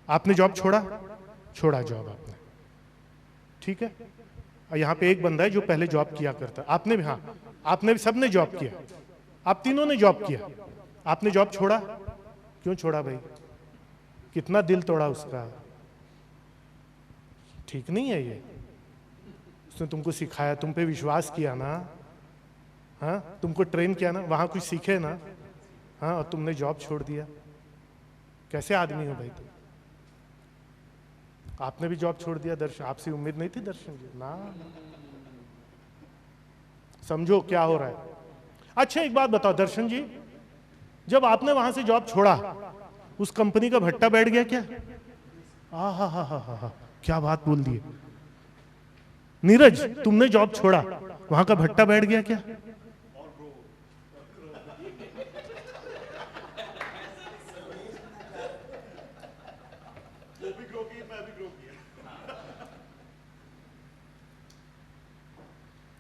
आपने जॉब छोड़ा, छोड़ा जॉब आपने, ठीक है। और यहाँ पे एक बंदा है जो पहले जॉब किया करता, आपने भी, हाँ आपने भी, सबने जॉब किया, आप तीनों ने जॉब किया, आपने जॉब छोड़ा, क्यों छोड़ा भाई? कितना दिल तोड़ा उसका, ठीक नहीं है ये। उसने तुमको सिखाया, तुम पे विश्वास किया ना, हाँ तुमको ट्रेन किया ना, वहां कुछ सीखे ना, हाँ, और तुमने जॉब छोड़ दिया। कैसे आदमी हो भाई तुम? आपने भी जॉब छोड़ दिया दर्शन, आपसे उम्मीद नहीं थी दर्शन जी ना। समझो क्या हो रहा है। अच्छा एक बात बताओ दर्शन जी, जब आपने वहां से जॉब छोड़ा, उस कंपनी का भट्टा बैठ गया क्या? हा, क्या बात बोल दी नीरज, तुमने जॉब छोड़ा, वहां का भट्टा बैठ गया क्या?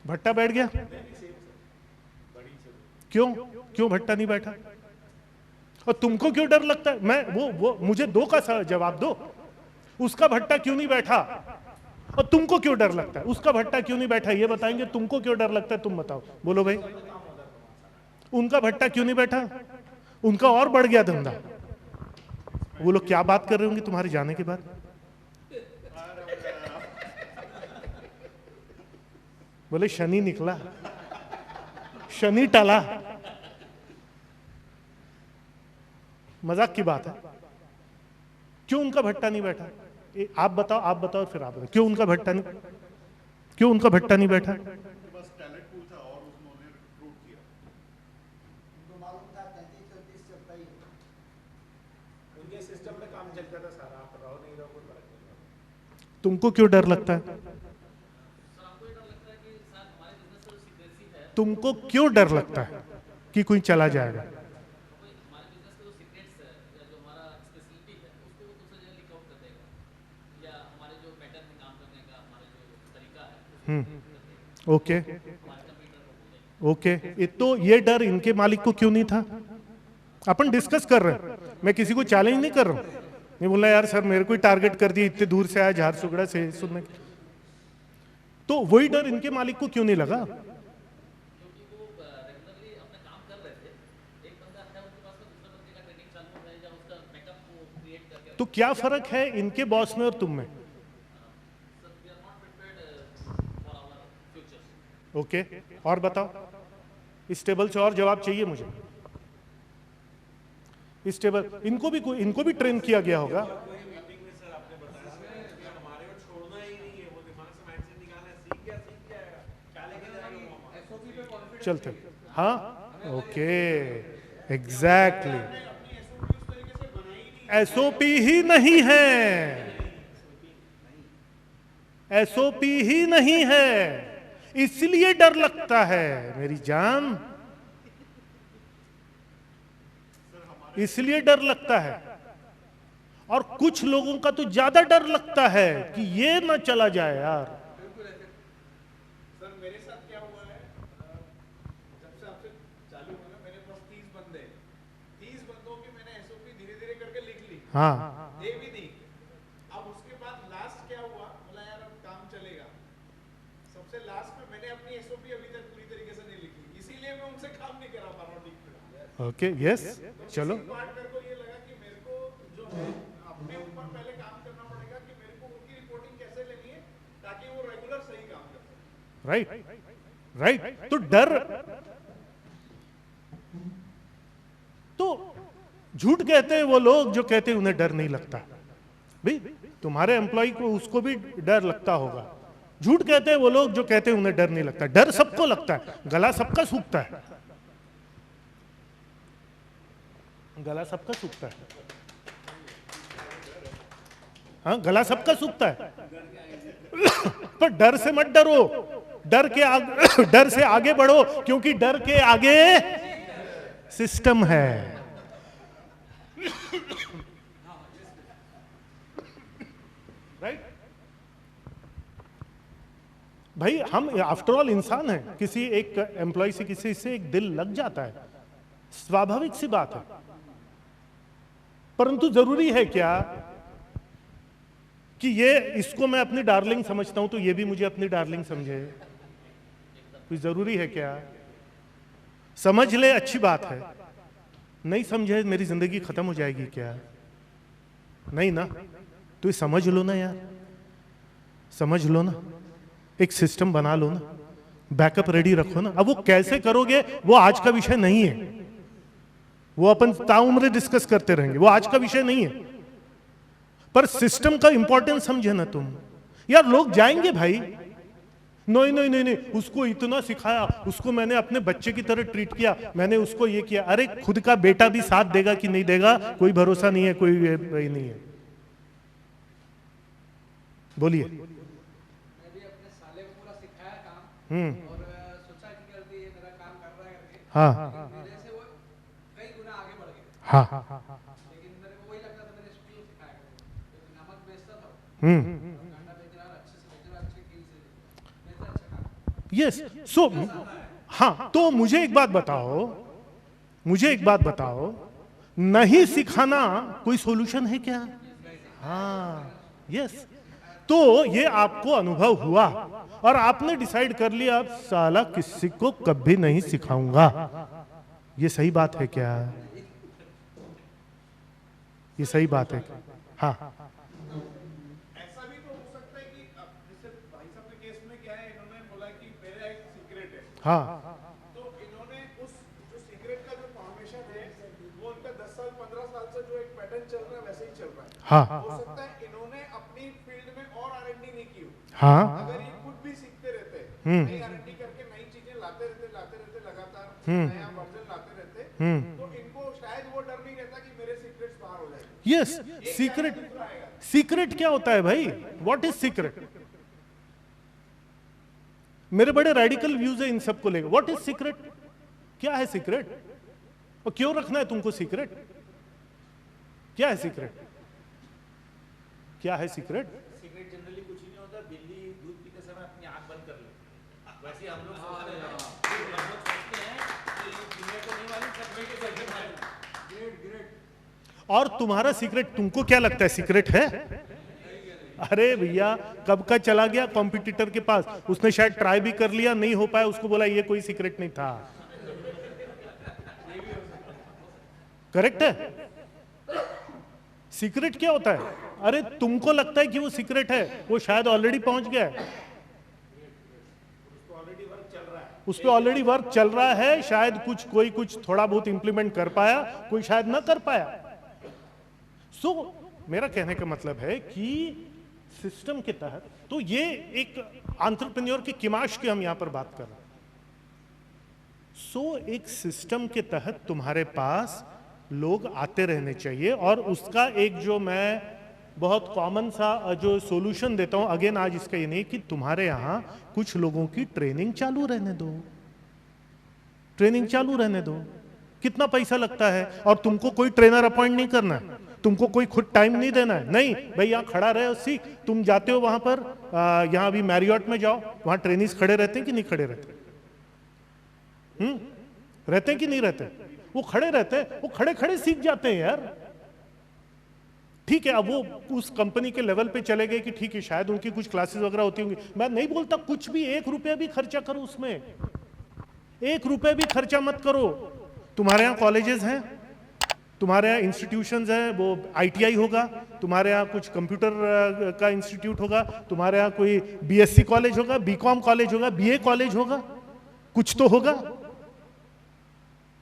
भट्टा बैठ गया? क्यों क्यों भट्टा नहीं बैठा? और तुमको क्यों डर लगता है? मैं वो मुझे दो का जवाब दो, उसका भट्टा क्यों नहीं बैठा और तुमको क्यों डर लगता है? उसका भट्टा क्यों नहीं बैठा ये बताएंगे, तुमको क्यों डर लगता है तुम बताओ, बोलो भाई। उनका भट्टा क्यों नहीं बैठा? उनका और बढ़ गया धंधा। वो लोग क्या बात कर रहे होंगे तुम्हारे जाने के बाद? बोले शनि निकला, शनि टला। मजाक की बात है। क्यों उनका भट्टा नहीं बैठा? आप बताओ फिर आप बताओ, क्यों उनका भट्टा नहीं, क्यों उनका भट्टा नहीं बैठा? तुमको क्यों डर लगता है? तुमको क्यों डर लगता है कि कोई चला जाएगा? ओके ओके, तो ये डर इनके मालिक को क्यों नहीं था? अपन डिस्कस कर रहे हैं, मैं किसी को चैलेंज नहीं कर रहा हूं। नहीं बोला यार सर मेरे को टारगेट कर दिया, इतने दूर से आया झारसुगड़ा से सुनने। तो वही डर इनके मालिक को क्यों नहीं लगा? तो क्या फर्क है इनके बॉस में और तुम में? ओके और बताओ, इस टेबल से और जवाब चाहिए मुझे। इस टेबल, इनको भी ट्रेन किया गया होगा। चलते, हाँ ओके एग्जैक्टली, एसओपी ही नहीं है, एसओपी ही नहीं है, इसलिए डर लगता है मेरी जान, इसलिए डर लगता है। और कुछ लोगों का तो ज्यादा डर लगता है कि ये ना चला जाए यार। सर मेरे साथ क्या हुआ है, जब से आपसे चालू हुआ ना, मेरे पास 30 बंदे, 30 बंदों की मैंने एसओपी धीरे धीरे करके लिख ली, हाँ दे भी दी। अब उसके बाद लास्ट क्या हुआ, बोला यार अब काम चलेगा, सबसे लास्ट में मैंने अपनी एसओपी अभी तक पूरी तरीके से नहीं लिखी, इसीलिए मैं उनसे काम नहीं करा पा रहा हूँ ठीक से। ओके यस, चलो मेरे को ये लगा कि मेरे को जो है अपने ऊपर पहले काम करना पड़ेगा कि मेरे को उनकी रिपोर्टिंग कैसे लेनी है ताकि वो रेगुलर सही काम कर सके। राइट। तो डर, तो झूठ कहते हैं वो लोग जो कहते हैं उन्हें डर नहीं लगता। भाई तुम्हारे एम्प्लॉय को, उसको भी डर लगता होगा। झूठ कहते हैं वो लोग जो कहते हैं उन्हें डर नहीं लगता। डर सबको लगता है, गला सबका सूखता है, गला सबका सूखता है, हाँ गला सबका सूखता है। पर डर से मत डरो, डर से आगे बढ़ो, क्योंकि डर के आगे सिस्टम है। राइट भाई, हम आफ्टर ऑल इंसान हैं, किसी एक एम्प्लॉय से, किसी से एक दिल लग जाता है, स्वाभाविक सी बात है। परंतु जरूरी है क्या कि ये इसको मैं अपनी डार्लिंग समझता हूं तो ये भी मुझे अपनी डार्लिंग समझे? तो जरूरी है क्या? समझ ले अच्छी बात है, नहीं समझे मेरी जिंदगी खत्म हो जाएगी क्या? नहीं ना। तो ये समझ लो ना यार, समझ लो ना, एक सिस्टम बना लो ना, बैकअप रेडी रखो ना। अब वो कैसे करोगे वो आज का विषय नहीं है, वो अपन ताउम्र डिस्कस करते रहेंगे, वो आज का विषय नहीं है। पर सिस्टम का इंपॉर्टेंस समझे ना तुम। यार लोग जाएंगे भाई, नहीं नहीं नहीं नहीं, उसको इतना सिखाया, उसको मैंने अपने बच्चे की तरह ट्रीट किया, मैंने उसको ये किया। अरे खुद का बेटा भी साथ देगा कि नहीं देगा कोई भरोसा नहीं है, कोई नहीं है। बोलिए। मैं भी अपने साले को पूरा सिखाया काम, और सोचा कि जल्दी ये मेरा काम कर रहा है करके, हाँ मेरे से वो कई गुना आगे बढ़ गए। हाँ लेकिन मेरे को वही लगता था मैंने स्किल सिखाया करके, नमक बेचता था, कांडा बेच रहा, अच्छे से बेच रहा, अच्छे किल से बेच रहा, अच्छा काम। यस सो हाँ, तो मुझे एक बात बताओ, नहीं सिखाना कोई सॉल्यूशन है क्या? हाँ यस। तो ये आपको अनुभव हुआ और आपने डिसाइड कर लिया अब साला किसी को कभी नहीं सिखाऊंगा। ये सही बात है क्या? ये सही बात है क्या? हाँ ऐसा भी तो हो सकता है कि जैसे भाई साहब के केस में क्या है, इन्होंने बोला कि मेरा एक सीक्रेट है, हाँ तो इन्होंने उस जो सीक्रेट का जो फॉर्मेशन है वो उनका 10 साल 15 साल से जो एक पैटर्न चल रहा है वैसे ही चल रहा है। हाँ हो सकता है इन्होंने अपनी फील्ड में और R&D नहीं की हो। हाँ अगर ये खुद भी सीखते रहते, नई R&D करके नई चीजें लाते रहते लगातार नया वर्जन लाते रहते, तो इनको शायद वो डर नहीं रहता कि मेरे सीक्रेट्स बाहर हो जाएंगे। यस। सीक्रेट क्या होता है भाई? What is secret? मेरे बड़े रेडिकल व्यूज है इन सबको लेकर। What is secret? क्या है सीक्रेट और क्यों रखना है तुमको सीक्रेट? क्या है सीक्रेट? क्या है सीक्रेट? सिगरेट जनरली कुछ ही नहीं होता, बिल्ली दूध पीते समय अपनी आंख बंद कर ले, वैसे हम लोग सोचते हैं कि दुनिया को नहीं मालूम, सब मिलके चलते मालूम। Great great. और तुम्हारा सीक्रेट तुमको क्या लगता है सीक्रेट है? अरे भैया कब का चला गया कॉम्पिटिटर के पास, उसने शायद ट्राई भी कर लिया, नहीं हो पाया, उसको बोला ये कोई सीक्रेट नहीं था। करेक्ट है? सीक्रेट क्या होता है? अरे तुमको लगता है कि वो सीक्रेट है, वो शायद ऑलरेडी पहुंच गया है, उस पर ऑलरेडी वर्क चल रहा है। शायद कोई कुछ थोड़ा बहुत इंप्लीमेंट कर पाया, कोई शायद ना कर पाया। सो मेरा कहने का मतलब है कि सिस्टम के तहत, तो ये एक एंटरप्रेन्योर की किमाश की हम यहां पर बात कर रहे हैं। सो एक सिस्टम के तहत तुम्हारे पास लोग आते रहने चाहिए, और उसका एक जो मैं बहुत कॉमन सा जो सॉल्यूशन देता हूं, अगेन आज इसका ये नहीं कि तुम्हारे यहां कुछ लोगों की ट्रेनिंग चालू रहने दो, ट्रेनिंग चालू रहने दो। कितना पैसा लगता है? और तुमको कोई ट्रेनर अपॉइंट नहीं करना है, तुमको कोई खुद टाइम नहीं देना है, नहीं भाई यहाँ खड़ा रहे और सीख। तुम जाते हो वहां पर, यहाँ अभी मैरियट में जाओ, वहां ट्रेनिंग्स खड़े रहते हैं कि नहीं खड़े रहते? रहते हैं कि नहीं रहते? वो खड़े रहते हैं, वो खड़े खड़े सीख जाते हैं यार। ठीक है, अब वो उस कंपनी के लेवल पे चले गए कि ठीक है शायद उनकी कुछ क्लासेस वगैरह होती होंगी, मैं नहीं बोलता कुछ भी, 1 रुपया भी खर्चा करो उसमें, 1 रुपया भी खर्चा मत करो। तुम्हारे यहाँ कॉलेजेस हैं, तुम्हारे यहाँ इंस्टीट्यूशंस हैं, वो ITI होगा, तुम्हारे यहाँ कुछ कंप्यूटर का इंस्टीट्यूट होगा, तुम्हारे यहाँ कोई BSc कॉलेज होगा, BCom कॉलेज होगा, BA कॉलेज होगा, कुछ तो होगा।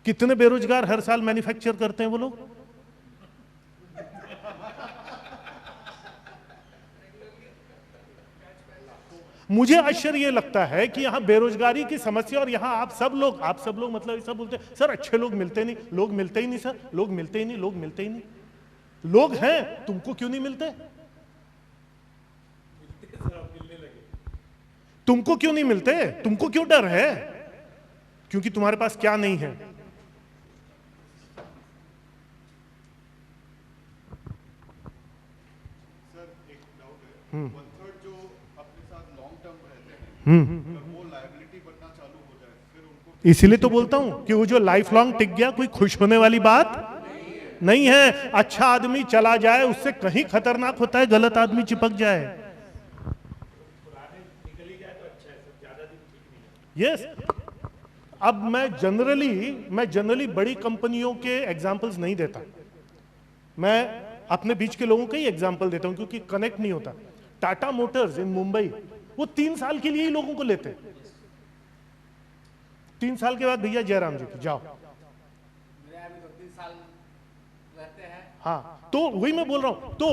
कितने बेरोजगार हर साल मैन्युफैक्चर करते हैं वो लोग? मुझे आश्चर्य ये लगता है कि यहाँ बेरोजगारी की समस्या, और यहाँ आप सब लोग मतलब ऐसा बोलते हैं सर अच्छे लोग मिलते नहीं, लोग मिलते ही नहीं सर, लोग मिलते ही नहीं, लोग मिलते ही नहीं। लोग हैं, तुमको क्यों नहीं मिलते? तुमको क्यों नहीं मिलते? तुमको क्यों डर है? क्योंकि तुम्हारे पास क्या नहीं है? सर एक डाउट है, 1/3 जो अपने साथ लॉन्ग टर्म रहते हैं, अगर वो लायबिलिटी बनना चालू हो जाए फिर उनको, इसीलिए तो बोलता हूं कि वो जो लाइफ लॉन्ग टिक गया, कोई खुश होने वाली बात नहीं है। अच्छा आदमी चला जाए उससे कहीं खतरनाक होता है गलत आदमी चिपक जाए। यस अब मैं जनरली बड़ी कंपनियों के एग्जांपल्स नहीं देता, मैं अपने बीच के लोगों के ही एग्जांपल देता हूं क्योंकि कनेक्ट नहीं होता। टाटा मोटर्स इन मुंबई, वो 3 साल के लिए ही लोगों को लेते, 3 साल के बाद भैया जयराम जी की जाओ। मेरे यहाँ भी 2-3 साल रहते हैं। हाँ तो वही मैं बोल रहा हूं, तो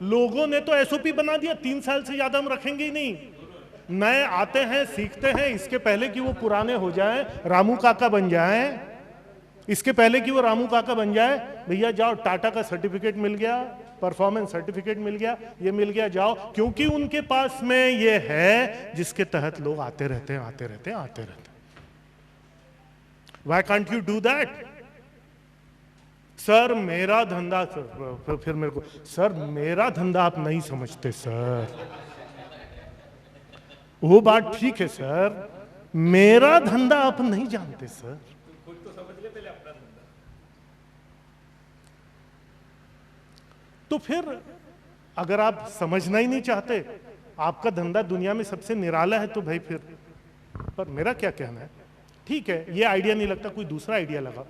लोगों ने तो एसओपी बना दिया 3 साल से ज्यादा हम रखेंगे ही नहीं। नए आते हैं, सीखते हैं, इसके पहले कि वो पुराने हो जाएं, रामू काका बन जाएं, इसके पहले कि वो रामू काका बन जाए, भैया जाओ टाटा का सर्टिफिकेट मिल गया, परफॉर्मेंस सर्टिफिकेट मिल गया, ये मिल गया, जाओ, क्योंकि उनके पास में ये है जिसके तहत लोग आते रहते हैं। Why can't you do that? Sir मेरा धंधा, फिर मेरे को, सर मेरा धंधा आप नहीं समझते सर, वो बात ठीक है सर, मेरा धंधा आप नहीं जानते सर। खुद तो समझ ले पहले अपना धंधा। तो फिर अगर आप समझना ही नहीं चाहते, आपका धंधा दुनिया में सबसे निराला है, तो भाई फिर, पर मेरा क्या कहना है, ठीक है ये आइडिया नहीं लगता, कोई दूसरा आइडिया लगा,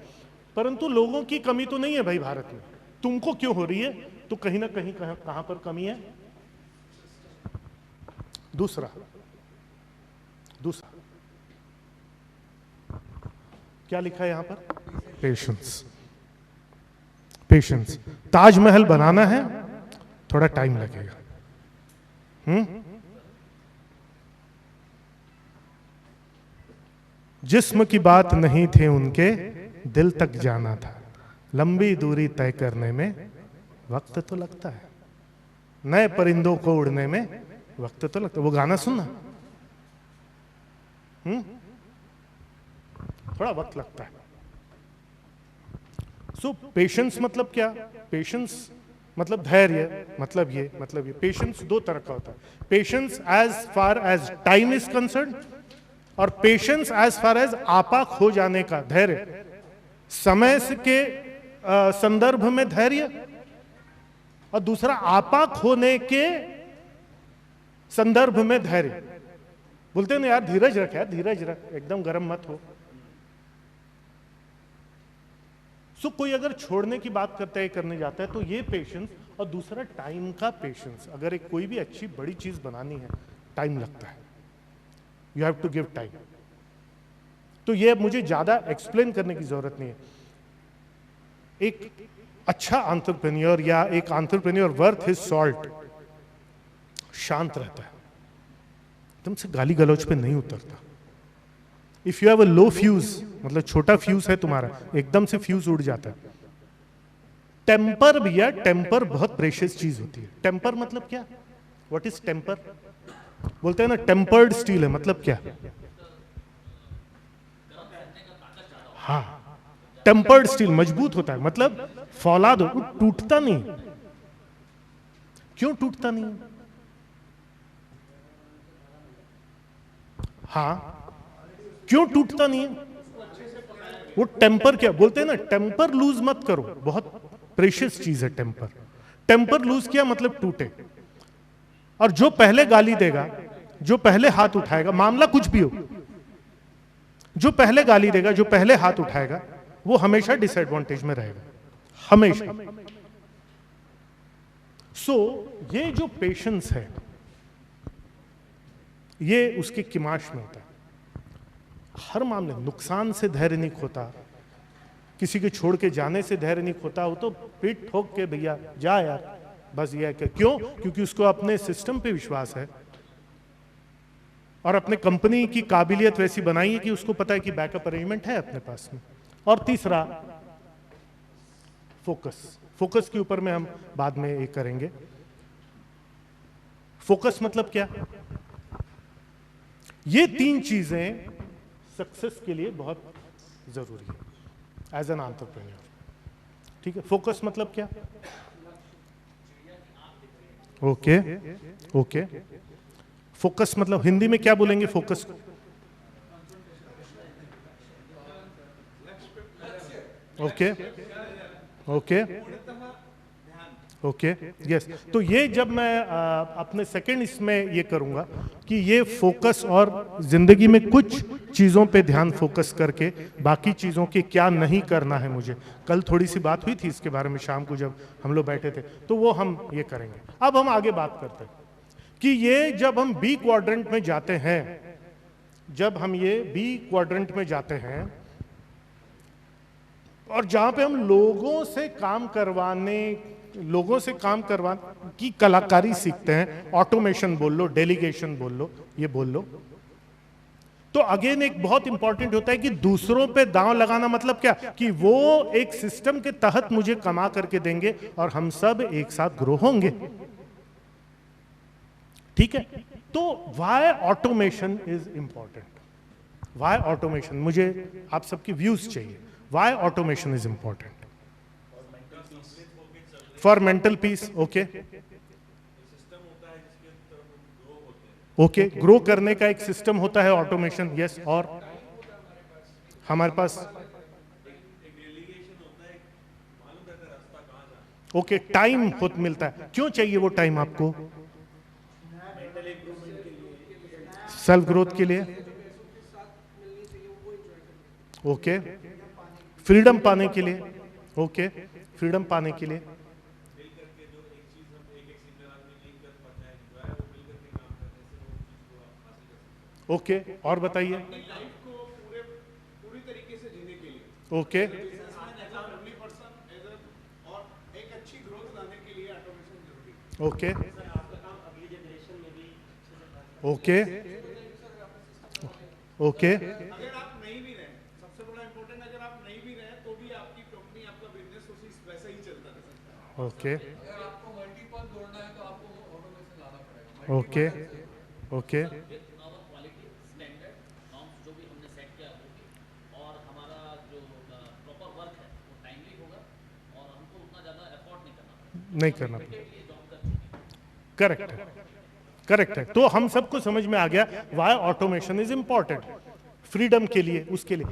परंतु लोगों की कमी तो नहीं है भाई भारत में। तुमको क्यों हो रही है, तो कहीं ना कहीं कहां पर कमी है। दूसरा क्या लिखा है यहां पर, पेशेंस। ताजमहल बनाना है, थोड़ा टाइम लगेगा। जिस्म की बात नहीं थी उनके, दिल तक जाना था, लंबी दूरी तय करने में वक्त तो लगता है, नए परिंदों को उड़ने में वक्त तो लगता है। वो गाना सुनना, थोड़ा वक्त लगता है। सो पेशेंस मतलब क्या, पेशेंस मतलब धैर्य, मतलब ये पेशेंस 2 तरह का होता है, patience as far as time is concerned, और पेशेंस एज फार एज आपाक हो जाने का धैर्य, समय के संदर्भ में धैर्य, और दूसरा आपाक होने के संदर्भ में धैर्य। बोलते हैं ना यार धीरज रख, यार धीरज रख, एकदम गर्म मत हो। सो कोई अगर छोड़ने की बात करता है, करने जाता है, तो ये पेशेंस, और दूसरा टाइम का पेशेंस। अगर एक कोई भी अच्छी बड़ी चीज बनानी है, टाइम लगता है, you have to give time. तो ये मुझे ज्यादा एक्सप्लेन करने की जरूरत नहीं है। एक अच्छा एंटरप्रेन्योर या एक एंटरप्रेन्योर वर्थ हिज सॉल्ट शांत रहता है, एकदम से गाली गलौज पे नहीं उतरता। If you have a low fuse, मतलब छोटा फ्यूज है तुम्हारा, एकदम से फ्यूज उड़ जाता है। टेम्पर भैया, टेम्पर बहुत प्रेशियस चीज होती है। टेम्पर मतलब क्या, व्हाट इज टेम्पर, बोलते हैं ना टेम्पर्ड स्टील है, मतलब क्या, हाँ टेम्पर्ड स्टील मजबूत होता है, मतलब फौलाद हो, टूटता नहीं। क्यों टूटता नहीं, हाँ क्यों टूटता नहीं है, वो टेम्पर क्या बोलते हैं ना, टेम्पर लूज मत करो, बहुत प्रेशियस चीज है टेम्पर। टेम्पर लूज किया मतलब टूटे। और जो पहले गाली देगा, जो पहले हाथ उठाएगा, मामला कुछ भी हो, जो पहले गाली देगा, जो पहले हाथ उठाएगा, वो हमेशा डिसएडवांटेज में रहेगा, हमेशा। सो ये जो पेशेंस है, ये उसके किमाश में होता है। हर मामले, नुकसान से धैर्य नहीं खोता, किसी के छोड़ के जाने से धैर्य नहीं खोता, वो तो पीठ ठोक के भैया जा यार, बस ये है। क्यों, क्योंकि उसको अपने सिस्टम पे विश्वास है, और अपने कंपनी की काबिलियत वैसी बनाई है कि उसको पता है कि बैकअप अरेंजमेंट है अपने पास में। और तीसरा फोकस के ऊपर में हम बाद में एक करेंगे। फोकस मतलब क्या, ये 3 चीजें सक्सेस के लिए बहुत जरूरी है एज एन एंटरप्रेन्योर, ठीक है। फोकस मतलब क्या, ओके फोकस मतलब हिंदी में क्या बोलेंगे फोकस को, ओके ओके ओके यस। तो ये जब मैं अपने सेकंड इसमें ये करूंगा कि ये फोकस और जिंदगी में कुछ चीज़ों पे ध्यान फोकस करके बाकी चीज़ों के क्या नहीं करना है मुझे। कल थोड़ी सी बात हुई थी इसके बारे में शाम को जब हम लोग बैठे थे, तो वो हम ये करेंगे। अब हम आगे बात करते हैं कि ये जब हम बी क्वाड्रेंट में जाते हैं, जब हम ये बी क्वाड्रेंट में जाते हैं और जहां पे हम लोगों से काम करवा की कलाकारी सीखते हैं, ऑटोमेशन बोल लो, डेलीगेशन बोल लो, ये बोल लो, तो अगेन एक बहुत इंपॉर्टेंट होता है कि दूसरों पे दांव लगाना। मतलब क्या कि वो एक सिस्टम के तहत मुझे कमा करके देंगे और हम सब एक साथ ग्रो होंगे। ठीक है, तो why automation is important, why automation, मुझे आप सबकी व्यूज चाहिए। Why automation is important for mental peace. Okay okay, grow करने का एक सिस्टम होता है ऑटोमेशन। यस, और हमारे पास ओके टाइम खुद मिलता है। क्यों चाहिए वो टाइम आपको? सेल्फ ग्रोथ के लिए। ओके, फ्रीडम पाने के लिए। ओके, फ्रीडम पाने के लिए। ओके, और बताइए। लाइफ को पूरी तरीके से जीने के लिए, ओके फैमिली पर्सन और एक अच्छी ग्रोथ लाने के लिए ऑटोमेशन जरूरी है। ओके ओके ओके अगर आप नहीं भी रहे, सबसे बड़ा इंपॉर्टेंट, अगर आप नहीं भी रहे तो भी आपकी कंपनी, आपका बिजनेस उसी वैसा ही चलता रह सकता है। ओके अगर आपको मल्टीपल जोड़ना है तो आपको ऑटोमेशन लाना पड़ेगा। Okay okay our quality standard norms जो भी हमने सेट किया होगी और हमारा जो प्रॉपर वर्क है वो टाइमली होगा और हमको उतना ज़्यादा एफर्ट नहीं करना पड़ेगा। नहीं करना पड़ेगा। ये जॉब कर चुके हैं। करेक्ट है, करेक्ट है। तो हम सबको समझ में आ गया why automation is important. Freedom के लिए, उसके लिए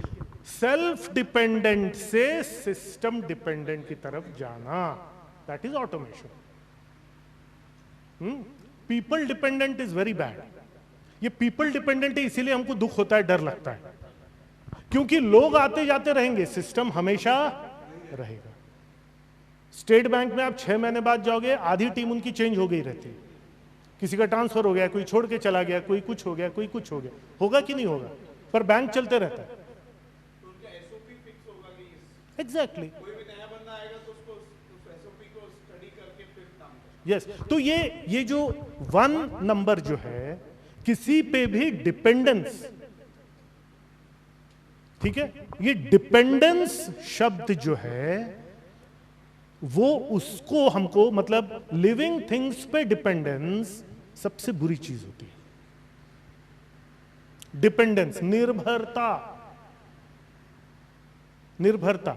सेल्फ डिपेंडेंट से सिस्टम डिपेंडेंट की तरफ जाना, that is automation. People dependent is very bad. ये पीपल डिपेंडेंट है, इसीलिए हमको दुख होता है, डर लगता है, क्योंकि लोग आते जाते रहेंगे, सिस्टम हमेशा रहेगा। स्टेट बैंक में आप 6 महीने बाद जाओगे, आधी टीम उनकी चेंज हो गई रहती है। किसी का ट्रांसफर हो गया, कोई छोड़ के चला गया, कोई कुछ हो गया, कोई कुछ हो गया, होगा कि नहीं होगा, पर बैंक चलते रहता है। तो उनका एसओपी फिक्स होगा कि एग्जैक्टली कोई भी नया बंदा आएगा तो उसको उस एसओपी को स्टडी करके फिर काम करना। यस। तो ये जो 1 नंबर जो है, किसी पे भी डिपेंडेंस, ठीक है, ये डिपेंडेंस शब्द जो है वो उसको हमको, मतलब लिविंग थिंग्स पे डिपेंडेंस सबसे बुरी चीज होती है। डिपेंडेंस, निर्भरता, निर्भरता,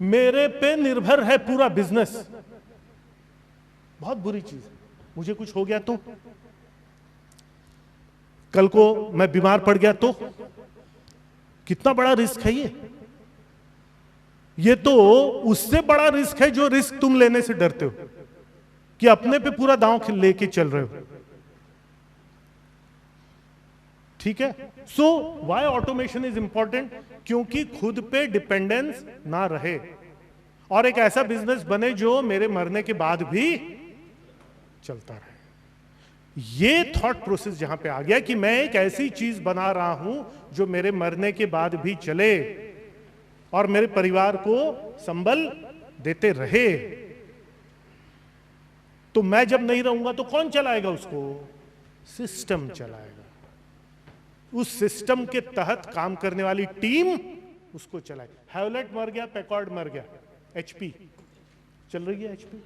मेरे पे निर्भर है पूरा बिजनेस, बहुत बुरी चीज है। मुझे कुछ हो गया तो, कल को मैं बीमार पड़ गया तो, कितना बड़ा रिस्क है ये तो उससे बड़ा रिस्क है जो रिस्क तुम लेने से डरते हो कि अपने पे पूरा दांव लेके चल रहे हो। ठीक है, so why automation is important, क्योंकि खुद पे डिपेंडेंस ना रहे और एक ऐसा बिजनेस बने जो मेरे मरने के बाद भी चलता रहे। ये थॉट प्रोसेस जहां पे आ गया कि मैं एक ऐसी चीज बना रहा हूं जो मेरे मरने के बाद भी चले और मेरे परिवार को संबल देते रहे, तो मैं जब नहीं रहूंगा तो कौन चलाएगा उसको? सिस्टम चलाएगा। उस सिस्टम के तहत काम करने वाली टीम उसको चलाए। हैवलेट मर गया, पैकॉर्ड मर गया, एचपी चल रही है। एचपी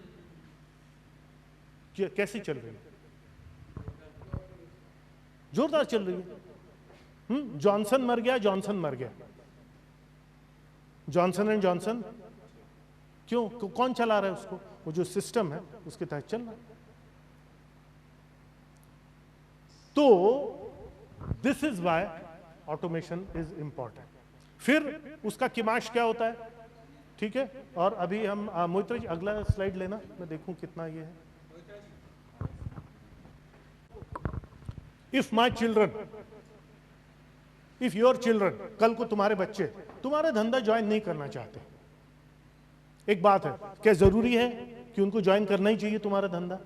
कैसी चल रही है? जोरदार चल रही है। जॉनसन मर गया, जॉनसन मर गया, जॉनसन एंड जॉनसन। क्यों? कौन चला रहा है उसको? वो जो सिस्टम है उसके तहत चल रहा है। तो this is why automation is important. फिर उसका किमाश क्या होता है? ठीक है। और अभी हम मोहित जी अगला स्लाइड लेना, मैं देखूं कितना ये है। If my children, if your children, कल को तुम्हारे बच्चे तुम्हारा धंधा ज्वाइन नहीं करना चाहते, एक बात है, क्या जरूरी है कि उनको ज्वाइन करना ही चाहिए तुम्हारा धंधा?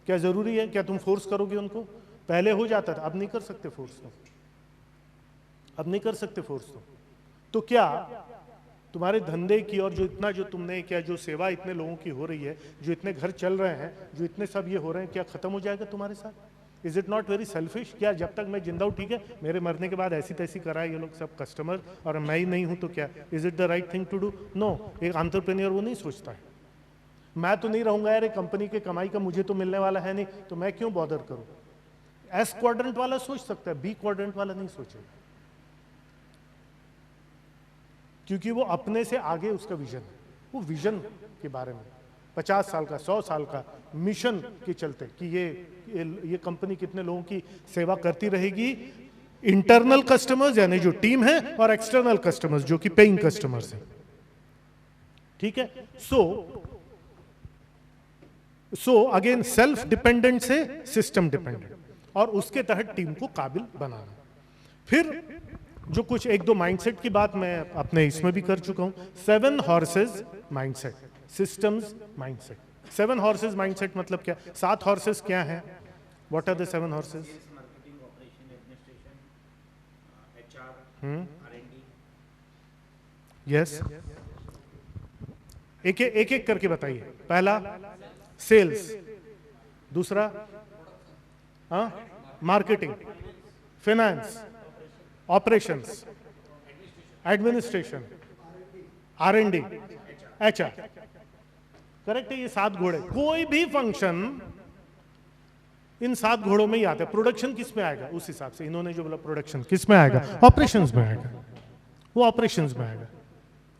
क्या जरूरी है? क्या तुम फोर्स करोगे उनको? पहले हो जाता था, अब नहीं कर सकते फोर्स तो, अब नहीं कर सकते फोर्स तो क्या तुम्हारे धंधे की और जो इतना जो तुमने क्या जो सेवा इतने लोगों की हो रही है, जो इतने घर चल रहे हैं, जो इतने सब ये हो रहे हैं, क्या खत्म हो जाएगा तुम्हारे साथ? Is it not very selfish? क्या जब तक मैं जिंदा हूं, ठीक है, मेरे मरने के बाद ऐसी तैसी कराए ये लोग सब कस्टमर और मैं ही नहीं हूं तो क्या, is it the right thing to do? No, एक एंटरप्रेन्योर वो नहीं सोचता है, मैं तो नहीं रहूंगा यार, कंपनी के कमाई का मुझे तो मिलने वाला है नहीं, तो मैं क्यों बॉदर करूं। एस क्वाड्रेंट वाला सोच सकता है, बी क्वाड्रेंट वाला नहीं सोचेगा, क्योंकि वो अपने से आगे उसका विजन है, वो विजन के बारे में 50 साल का 100 साल का मिशन के चलते कि ये कंपनी कितने लोगों की सेवा करती रहेगी, इंटरनल कस्टमर्स यानी जो टीम है और एक्सटर्नल कस्टमर्स जो कि पेइंग कस्टमर्स हैं, ठीक है। सो अगेन सेल्फ डिपेंडेंट से सिस्टम डिपेंडेंट, और उसके तहत टीम को काबिल बनाना। फिर जो कुछ एक दो माइंडसेट की बात मैं अपने इसमें भी कर चुका हूं, 7 horses mindset, systems mindset. 7 horses mindset मतलब क्या? 7 हॉर्सेस क्या हैं? What are the 7 horses? Marketing, operation, administration, HR, R and D. Yes, एक एक करके बताइए। पहला सेल्स, दूसरा marketing, finance, operations, administration, R and D, HR. Correct है, ये 7 घोड़े। कोई भी फंक्शन इन 7 घोड़ों में ही आता है। प्रोडक्शन किस में आएगा? उस हिसाब से इन्होंने जो बोला प्रोडक्शन किस में आएगा? ऑपरेशंस में आएगा, वो ऑपरेशंस में आएगा,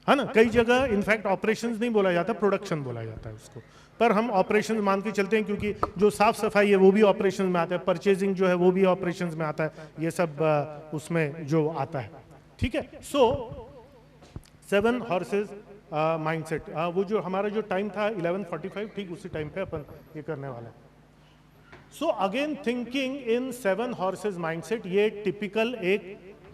है ना। कई जगह इनफैक्ट ऑपरेशंस नहीं बोला जाता, प्रोडक्शन बोला जाता है उसको, पर हम ऑपरेशंस मान के चलते हैं, क्योंकि जो साफ सफाई है वो भी ऑपरेशंस में आता है, परचेजिंग जो है वो भी ऑपरेशंस में आता है, ये सब उसमें जो आता है, ठीक है। सो 7 हॉर्सेस माइंडसेट, वो जो हमारा जो टाइम था 11:45, ठीक उसी टाइम पे अपन ये करने वाले हैं। So again thinking in 7 horses mindset, ये टिपिकल एक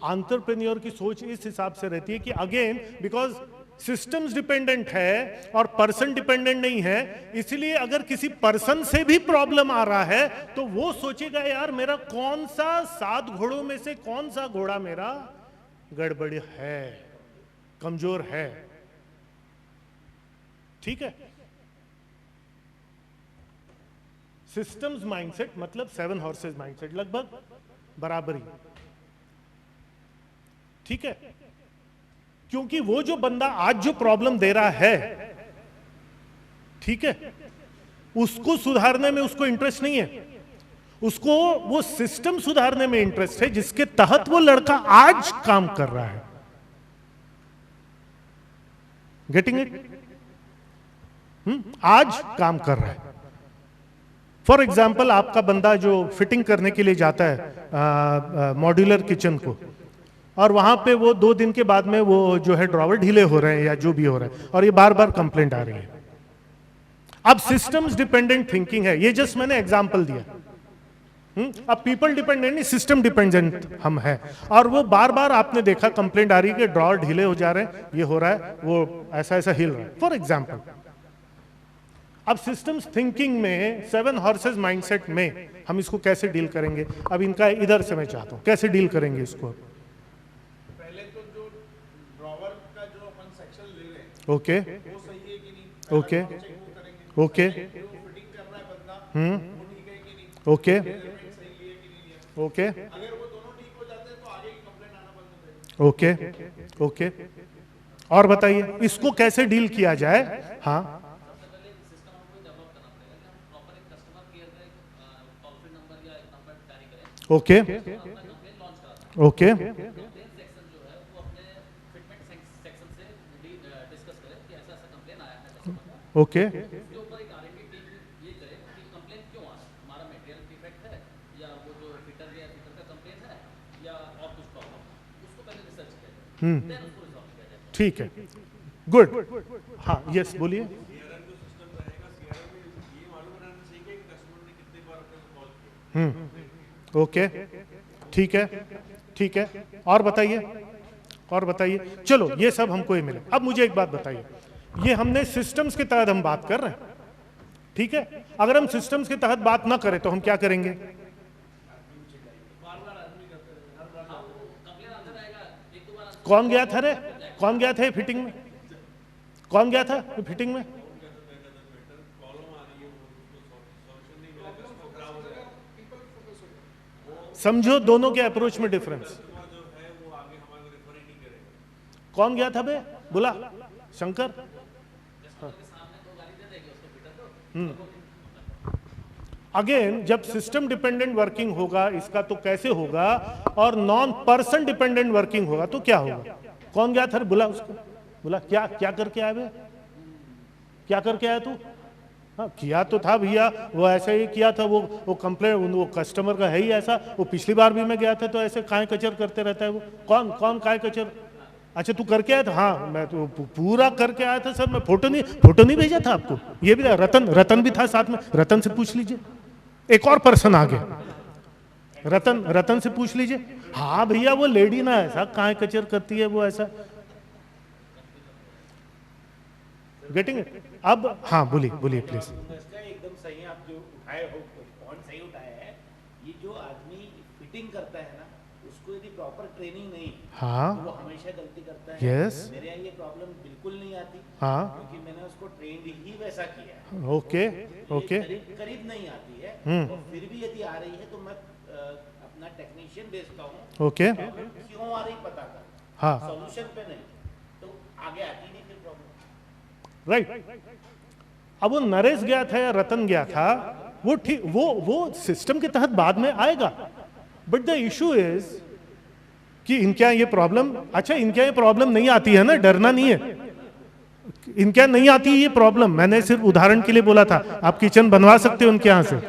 एंटरप्रेन्योर की सोच इस हिसाब से रहती है कि अगेन बिकॉज सिस्टम्स डिपेंडेंट है और पर्सन डिपेंडेंट नहीं है, इसलिए अगर किसी पर्सन से भी प्रॉब्लम आ रहा है तो वो सोचेगा यार मेरा कौन सा 7 घोड़ों में से कौन सा घोड़ा मेरा गड़बड़ है, कमजोर है, ठीक है। सिस्टम्स माइंडसेट मतलब 7 हॉर्सेस माइंडसेट, लगभग बराबरी, ठीक है। क्योंकि वो जो बंदा आज जो प्रॉब्लम दे रहा है, ठीक है, उसको सुधारने में उसको इंटरेस्ट नहीं है, उसको वो सिस्टम सुधारने में इंटरेस्ट है जिसके तहत वो लड़का आज काम कर रहा है। Getting it? आज काम कर रहा है। फॉर एग्जाम्पल आपका बंदा जो फिटिंग करने के लिए जाता है मॉड्यूलर किचन को, और वहां पे वो 2 दिन के बाद में वो जो है ड्रॉवर ढीले हो रहे हैं या जो भी हो रहा है, और ये बार बार कंप्लेंट आ रही है। अब सिस्टम्स डिपेंडेंट थिंकिंग है, ये जस्ट मैंने एग्जांपल दिया। अब पीपल डिपेंडेंट नहीं, सिस्टम डिपेंडेंट हम हैं, और वो बार बार आपने देखा कंप्लेंट आ रही है कि ड्रॉवर ढीले हो जा रहे हैं, ये हो रहा है, वो ऐसा ऐसा हिल रहा है, फॉर एग्जाम्पल। अब सिस्टम्स थिंकिंग में 7 हॉर्सेस माइंडसेट में हम इसको कैसे डील करेंगे? अब इनका इधर से मैं चाहता हूं कैसे डील करेंगे इसको। पहले तो जो ड्रॉवर का जो अपन सेक्शन ले रहे हैं ओके वो सही है कि नहीं, ओके चेक वो करेंगे। ओके जो फिटिंग कर रहा है बंदा वो ठीक है कि नहीं, ओके मेजरमेंट सही लिए कि नहीं लिया। ओके अगर वो दोनों ठीक हो जाते हैं तो आगे की कंप्लेंट आना बंद हो जाएगी। Okay okay. और बताइए इसको कैसे डील किया जाए? हाँ सबसे पहले एक सिस्टम हमको डेवलप करना पड़ेगा कि हम प्रॉपर एक कस्टमर केयर का एक टोल फ्री नंबर या एक नंबर जारी करें, ओके अपना कंप्लेन लॉन्च कराता है। ओके कंप्लेन सेक्शन जो है वो अपने फिटमेंट सेक्शन से डिस्कस करे कि ऐसा ऐसा कंप्लेन आया है कस्टमर का। ओके उसके ऊपर एक आरएनडी टीम ये करे कि कंप्लेन क्यों आ रहा है, हमारा मटेरियल डिफेक्ट है या वो जो फिटर का कंप्लेन है या और कुछ प्रॉब्लम, उसको पहले रिसर्च किया जाए, देन उसको रिजॉल्व किया जाए। ठीक है। गुड, हाँ यस बोलिए। सीआरएम जो सिस्टम रहेगा, सीआरएम में ये मालूम रहना चाहिए कि कस्टमर ने कितने बार अपने को कॉल किया। ओके, ठीक है, ठीक है, और बताइए, और बताइए। चलो ये सब हमको ही मिले। अब मुझे एक बात बताइए, ये हमने सिस्टम्स के तहत हम बात कर रहे हैं, ठीक है। अगर हम सिस्टम्स के तहत बात ना करें तो हम क्या करेंगे? कौन गया था रे, कौन गया था फिटिंग में, कौन गया था फिटिंग में? समझो दोनों के अप्रोच में डिफरेंस। कौन गया था बे, बोला शंकर। अगेन जब सिस्टम डिपेंडेंट वर्किंग होगा इसका तो कैसे होगा, और नॉन पर्सन डिपेंडेंट वर्किंग होगा तो क्या होगा? कौन गया था, बोला उसको, बोला क्या क्या करके आया बे, क्या करके आया तू? हाँ किया तो था भैया, वो ऐसे ही किया था, वो कंप्लेंट वो कस्टमर का है ही ऐसा, वो पिछली बार भी मैं गया था तो ऐसे काय कचर करते रहता है वो। कौन कौन काय कचर? अच्छा तू करके आया था? हाँ मैं तो पूरा करके आया था सर, मैं फोटो नहीं भेजा था आपको? ये भी रतन भी था साथ में, रतन से पूछ लीजिए। एक और पर्सन आ गया, रतन से पूछ लीजिए। हाँ भैया वो लेडी ना ऐसा काय कचर करती है वो ऐसा, गेटिंग इट? अब हाँ बोलिए बोलिए प्लीज। एकदम सही आप जो उठाए हो, पॉइंट सही उठाए हैं। ये जो आदमी फिटिंग करता है ना, उसको यदि प्रॉपर ट्रेनिंग नहीं, हाँ तो वो हमेशा गलती करता है। यस, मेरे यहाँ ये प्रॉब्लम बिल्कुल नहीं आती, हाँ क्योंकि मैंने उसको ट्रेंड ही वैसा किया है। ओके ओके, करीब नहीं आती है, और फिर भी यदि आ रही है तो मैं अपना टेक्नीशियन भेजता हूँ। ओके, क्यों आ रही पता कर, हाँ सॉल्यूशन पे नहीं, तो आगे आती नहीं फिर प्रॉब्लम। राइट। अब वो नरेश गया था या रतन गया था, वो ठीक, वो सिस्टम के तहत बाद में आएगा, बट द इशू इज कि इनके यहाँ ये प्रॉब्लम, अच्छा इनके यहाँ ये प्रॉब्लम नहीं आती है ना, डरना नहीं है, इनके यहाँ नहीं आती ये प्रॉब्लम। मैंने सिर्फ उदाहरण के लिए बोला था, आप किचन बनवा सकते हो उनके यहाँ से,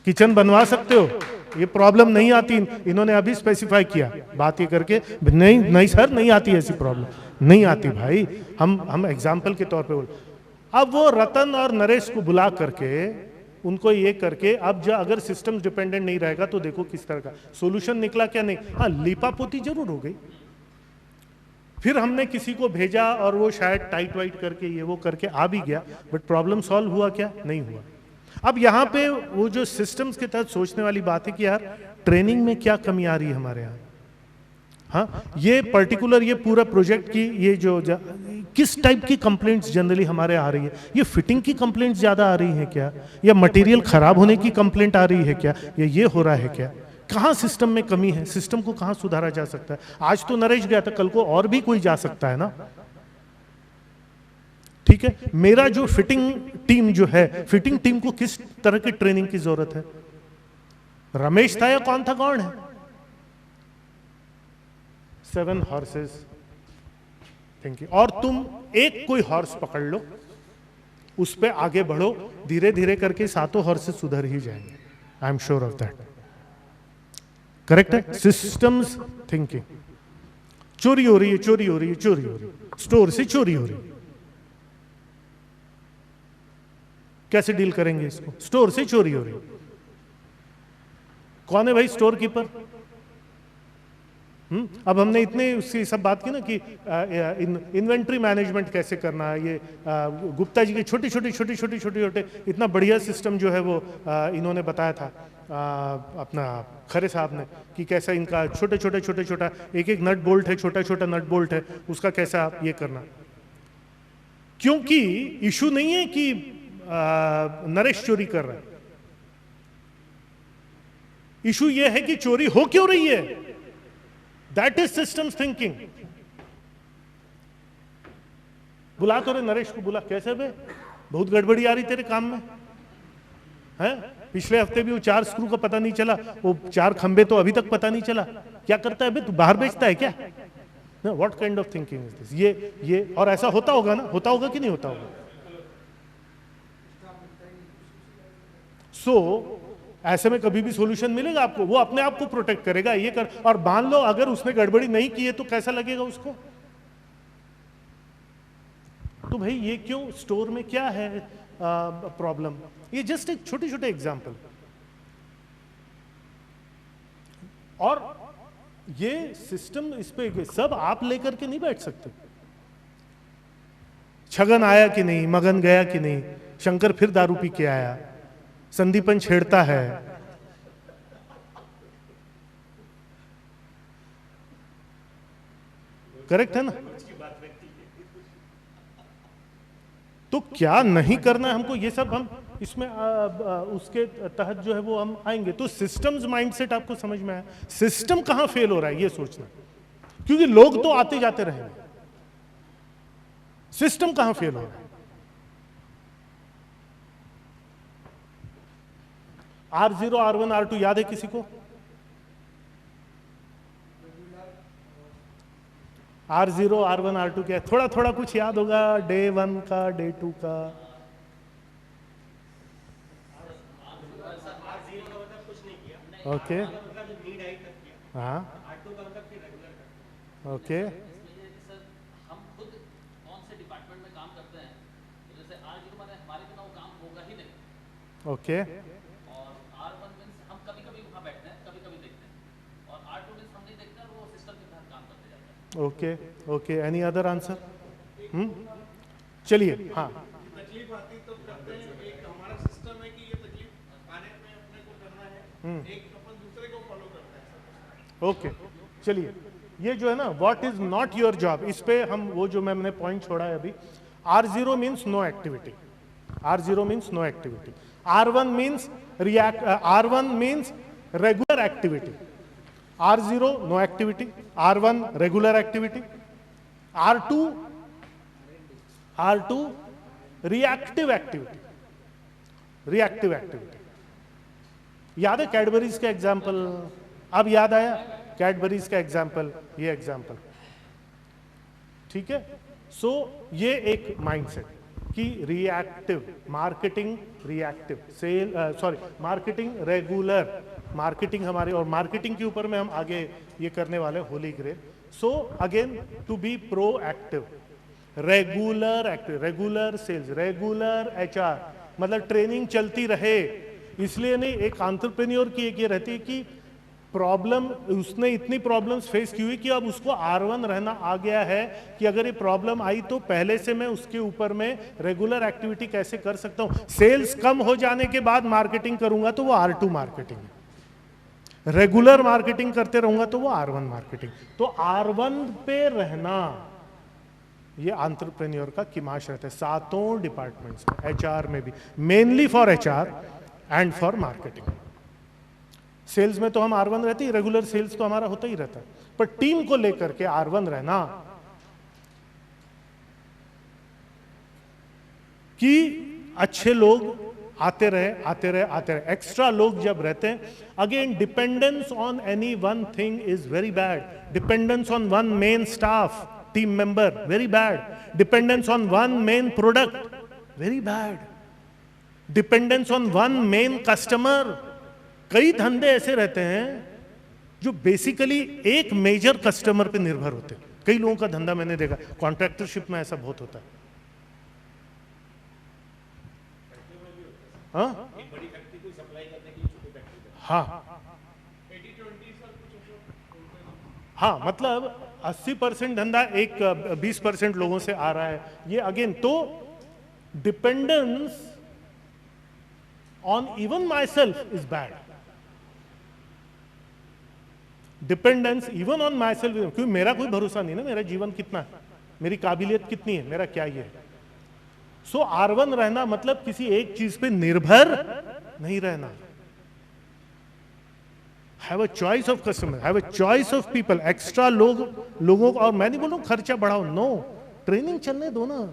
किचन बनवा सकते हो, ये प्रॉब्लम नहीं आती। इन्होंने अभी स्पेसिफाई किया बात ये करके, नहीं नहीं सर नहीं आती ऐसी प्रॉब्लम, नहीं आती भाई, हम एग्जाम्पल के तौर पे बोल। अब वो रतन और नरेश को बुला करके उनको ये करके, अब जो अगर सिस्टम डिपेंडेंट नहीं रहेगा तो देखो किस तरह का सोल्यूशन निकला क्या नहीं। हाँ लीपापोती जरूर हो गई, फिर हमने किसी को भेजा और वो शायद टाइट वाइट करके ये वो करके आ भी गया, बट प्रॉब्लम सॉल्व हुआ क्या? नहीं हुआ। अब यहाँ पे वो जो सिस्टम्स के तहत सोचने वाली बात है कि यार ट्रेनिंग में क्या कमी आ रही है हमारे यहाँ। हाँ ये पर्टिकुलर ये पूरा प्रोजेक्ट की ये जो किस टाइप की कंप्लेंट्स जनरली हमारे आ रही है, ये फिटिंग की कंप्लेंट्स ज्यादा आ रही हैं क्या, या मटेरियल खराब होने की कंप्लेंट आ रही है क्या, या ये हो रहा है क्या? कहाँ सिस्टम में कमी है, सिस्टम को कहाँ सुधारा जा सकता है? आज तो नरेश गया था, कल को और भी कोई जा सकता है ना, ठीक है। मेरा जो फिटिंग टीम जो है, फिटिंग टीम को किस तरह की ट्रेनिंग की जरूरत है? रमेश था या कौन था, कौन है? 7 हॉर्सेस थिंकिंग, और तुम एक कोई हॉर्स पकड़ लो, उस पे आगे बढ़ो, धीरे धीरे करके 7 हॉर्सेस सुधर ही जाएंगे। I am sure of that. Correct है? Systems thinking. चोरी हो रही है, चोरी हो रही है, चोरी हो रही है, स्टोर से चोरी हो रही है, कैसे डील करेंगे इसको? स्टोर से चोरी हो रही है, कौन है भाई स्टोर कीपर? अब हमने इतने उसकी सब बात की ना कि इन्वेंट्री मैनेजमेंट कैसे करना है, ये गुप्ता जी के छोटे इतना बढ़िया सिस्टम जो है वो इन्होंने बताया था अपना खरे साहब ने, कि कैसा इनका छोटा एक नट बोल्ट है, छोटा नट बोल्ट है, उसका कैसा ये करना। क्योंकि इशू नहीं है कि नरेश चोरी कर रहा है, इशू ये है कि चोरी हो क्यों रही है। That is systems thinking. बुला तो रे नरेश को, बुला। कैसे बे, बहुत गड़बड़ी आ रही तेरे काम में है। पिछले हफ्ते भी वो 4 स्क्रू का पता नहीं चला, वो 4 खंबे तो अभी तक पता नहीं चला। क्या करता है बे, तू बाहर बेचता है क्या? What kind of thinking is this? ये और ऐसा होता होगा ना, होता होगा कि नहीं होता होगा? सो ऐसे में कभी भी सॉल्यूशन मिलेगा आपको, वो अपने आप को प्रोटेक्ट करेगा, ये कर। और मान लो अगर उसने गड़बड़ी नहीं की है तो कैसा लगेगा उसको? तो भाई ये क्यों, स्टोर में क्या है प्रॉब्लम। ये जस्ट एक छोटे छोटे एग्जाम्पल। और ये सिस्टम, इस पे सब आप लेकर के नहीं बैठ सकते। छगन आया कि नहीं, मगन गया कि नहीं, शंकर फिर दारू पी के आया, संदीपन छेड़ता है, करेक्ट है ना। तो क्या नहीं करना है हमको, ये सब हम इसमें उसके तहत जो है वो हम आएंगे। तो सिस्टम्स माइंडसेट आपको समझ में आया, सिस्टम कहां फेल हो रहा है ये सोचना, क्योंकि लोग तो आते जाते रहेंगे, सिस्टम कहां फेल हो रहा है। R0 R1 R2 याद है किसी को? R0 R1 R2 क्या है? थोड़ा थोड़ा कुछ याद होगा, डे 1 का, डे 2 का। ओके, हाँ, ओके, सर हम खुद कौन से डिपार्टमेंट में काम करते हैं, तो जैसे R0 माने हमारे बिना वो काम होगा ही नहीं, ओके, और R1 मीन्स हम कभी कभी वहाँ बैठते हैं, कभी कभी देखते हैं, और R2 मीन्स हम नहीं देखते हैं, वो सिस्टम के तहत काम करते जाते हैं। Okay, okay, any other answer? चलिए, हाँ, तकलीफ आती तो करते हैं, एक हमारा सिस्टम है कि ये तकलीफ आने में अपने को करना है, एक अपन दूसरे को फॉलो करते हैं। ओके, चलिए, ये जो है ना what is not your job, इस पे हम वो जो मैंने पॉइंट छोड़ा है अभी। R0 means no activity, R0 means no activity, R1 means R1 means regular activity, R0 no activity, R1 regular activity, R2 reactive activity, reactive activity. याद है कैडबरीज का एग्जाम्पल? अब याद आया कैडबरीज का एग्जाम्पल, ये एग्जाम्पल, ठीक है। सो ये एक माइंडसेट कि reactive marketing, reactive sale, sorry marketing regular, marketing हमारे, और मार्केटिंग के ऊपर में हम आगे ये करने वाले holy grail. So again to be proactive, regular active, regular sales, regular HR, मतलब ट्रेनिंग चलती रहे। इसलिए नहीं, एक एंटरप्रेन्योर की एक ये रहती है कि प्रॉब्लम, उसने इतनी प्रॉब्लम्स फेस की हुई कि अब उसको R1 रहना आ गया है कि अगर ये प्रॉब्लम आई तो पहले से मैं उसके ऊपर में रेगुलर एक्टिविटी कैसे कर सकता हूं। सेल्स कम हो जाने के बाद मार्केटिंग करूंगा तो वो R2 मार्केटिंग है, रेगुलर मार्केटिंग करते रहूंगा तो वो R1 मार्केटिंग। तो R1 पे रहना ये एंटरप्रेन्योर का किमाश रहता है, सातों डिपार्टमेंट्स में, HR में भी, mainly for HR and for marketing. Sales में तो हम R1 रहते ही, रेगुलर सेल्स तो हमारा होता ही रहता है, पर टीम को लेकर के R1 रहना कि अच्छे लोग आते रहे, आते रहे, आते रहे। एक्स्ट्रा लोग जब रहते हैं, again dependence on any one thing is very bad, dependence on one main staff team member very bad, dependence on one main product very bad, dependence on one main customer. कई धंधे ऐसे रहते हैं जो बेसिकली एक major customer पे निर्भर होते हैं। कई लोगों का धंधा मैंने देखा, कॉन्ट्रैक्टरशिप में ऐसा बहुत होता है। हाँ, एक बड़ी फैक्ट्री को सप्लाई करने के लिए छोटी फैक्ट्री है। हाँ, 80-20 सर कुछ हाँ, मतलब 80% धंधा एक 20% लोगों से आ रहा है। ये अगेन तो dependence on even my self is bad, dependence even on my self, क्योंकि मेरा कोई भरोसा नहीं ना, मेरा जीवन कितना है, मेरी काबिलियत कितनी है, मेरा क्या ये है। सो R1 रहना मतलब किसी एक चीज पे निर्भर नहीं रहना। Have a choice of customer, have a choice of people, extra लोगों को, और मैं नहीं बोल रहा हूं खर्चा बढ़ाओ, नो, ट्रेनिंग चलने दो ना।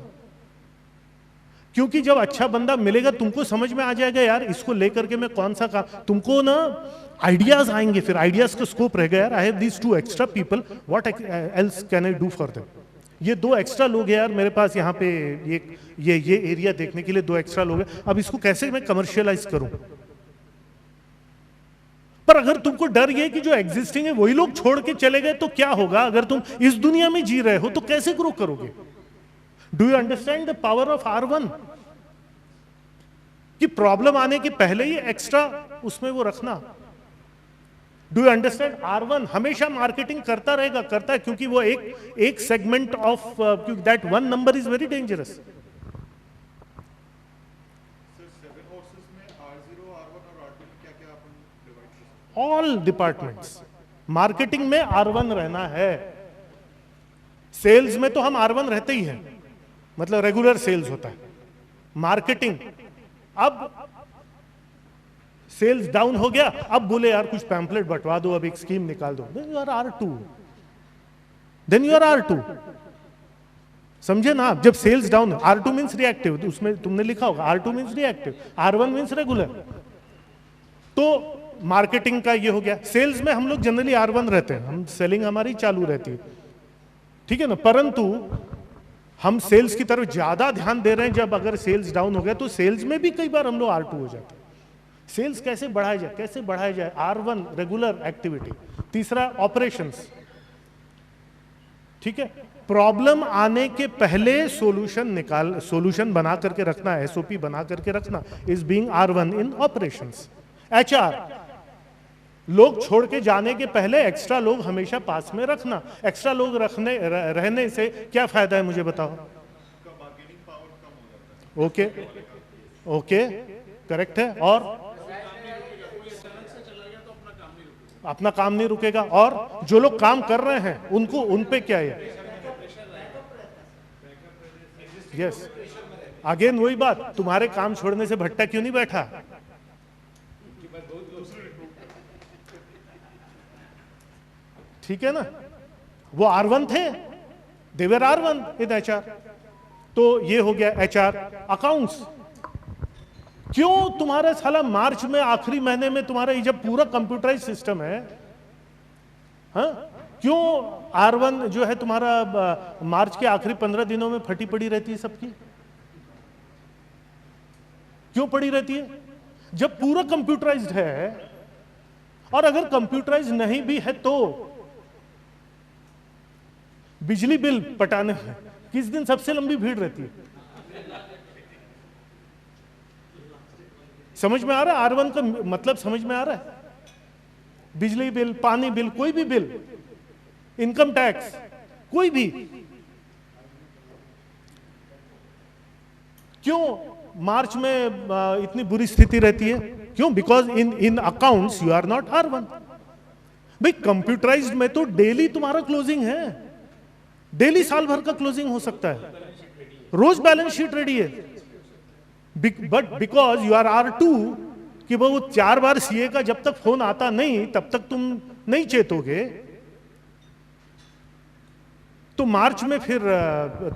क्योंकि जब अच्छा बंदा मिलेगा तुमको समझ में आ जाएगा यार इसको लेकर के मैं कौन सा काम, तुमको ना आइडियाज आएंगे, फिर आइडियाज का स्कोप रहेगा, यार I have these 2 extra people, what else can I do for them. ये 2 एक्स्ट्रा लोग हैं यार मेरे पास यहाँ पे, ये एरिया देखने के लिए 2 एक्स्ट्रा लोग हैं, अब इसको कैसे मैं कमर्शियलाइज करूं। पर अगर तुमको डर ये कि जो एग्जिस्टिंग है वही लोग छोड़ के चले गए तो क्या होगा, अगर तुम इस दुनिया में जी रहे हो तो कैसे ग्रो करोगे। Do you understand the power of R1? कि प्रॉब्लम आने के पहले ही एक्स्ट्रा उसमें वो रखना। Do you understand? R1 हमेशा मार्केटिंग करता रहेगा, करता है, क्योंकि वो एक segment of that one number is very dangerous. Sir 7 horses में R0, R1 और R2 में क्या क्या अपन डिवाइड कर सकते ऑल डिपार्टमेंट्स मार्केटिंग में R1 रहना है। सेल्स में तो हम R1 रहते ही हैं, मतलब रेगुलर सेल्स होता है। मार्केटिंग, अब सेल्स डाउन हो गया, अब बोले यार कुछ पैम्पलेट बंटवा दो, अब एक स्कीम निकाल दो, then you are R2, then you are R2। समझे ना आप? जब sales down, R2 means reactive, तो उसमें तुमने लिखा होगा R2 means reactive, R1 means regular. तो मार्केटिंग का ये हो गया। सेल्स में हम लोग जनरली R1 रहते हैं, हम सेलिंग हमारी चालू रहती है, ठीक है ना। परंतु हम सेल्स की तरफ ज्यादा ध्यान दे रहे हैं, जब अगर सेल्स डाउन हो गया तो सेल्स में भी कई बार हम लोग R2 हो जाते हैं। सेल्स कैसे बढ़ाया जाए, कैसे बढ़ाया जाए? R1 regular activity. तीसरा ऑपरेशंस, ठीक है। प्रॉब्लम आने के पहले सोल्यूशन बना करके रखना, SOP बना करके रखना is being R1 in operations. HR, लोग छोड़ के जाने के पहले एक्स्ट्रा लोग हमेशा पास में रखना। एक्स्ट्रा लोग रहने से क्या फायदा है मुझे बताओ? हैं? बार्गेनिंग पावर कम हो जाता है। ओके, करेक्ट है। और अपना काम नहीं रुकेगा। और जो लोग काम कर रहे हैं उनको, उन पे क्या है? यस, अगेन वही बात, तुम्हारे काम छोड़ने से भट्टा क्यों नहीं बैठा? ठीक है ना। वो R1 थे, दे वर R1 इन HR। तो ये हो गया HR। अकाउंट्स, क्यों तुम्हारा साला मार्च में आखिरी महीने में तुम्हारा ये जब पूरा कंप्यूटराइज सिस्टम है, हाँ, क्यों R1 जो है तुम्हारा मार्च के आखिरी 15 दिनों में फटी पड़ी रहती है सबकी? क्यों पड़ी रहती है? जब पूरा कंप्यूटराइज्ड है। और अगर कंप्यूटराइज नहीं भी है तो बिजली बिल पटाने में किस दिन सबसे लंबी भीड़ रहती है? समझ में आ रहा है? R1 का मतलब समझ में आ रहा है? बिजली बिल, पानी बिल, कोई भी बिल, इनकम टैक्स, कोई भी। क्यों मार्च में इतनी बुरी स्थिति रहती है? क्यों? Because in accounts you are not R1। भाई कंप्यूटराइज्ड में तो डेली तुम्हारा क्लोजिंग है, डेली साल भर का क्लोजिंग हो सकता है, रोज बैलेंस शीट रेडी है। But because you are R2 कि वो 4 बार CA का जब तक फोन आता नहीं तब तक तुम नहीं चेतोगे। तो मार्च में फिर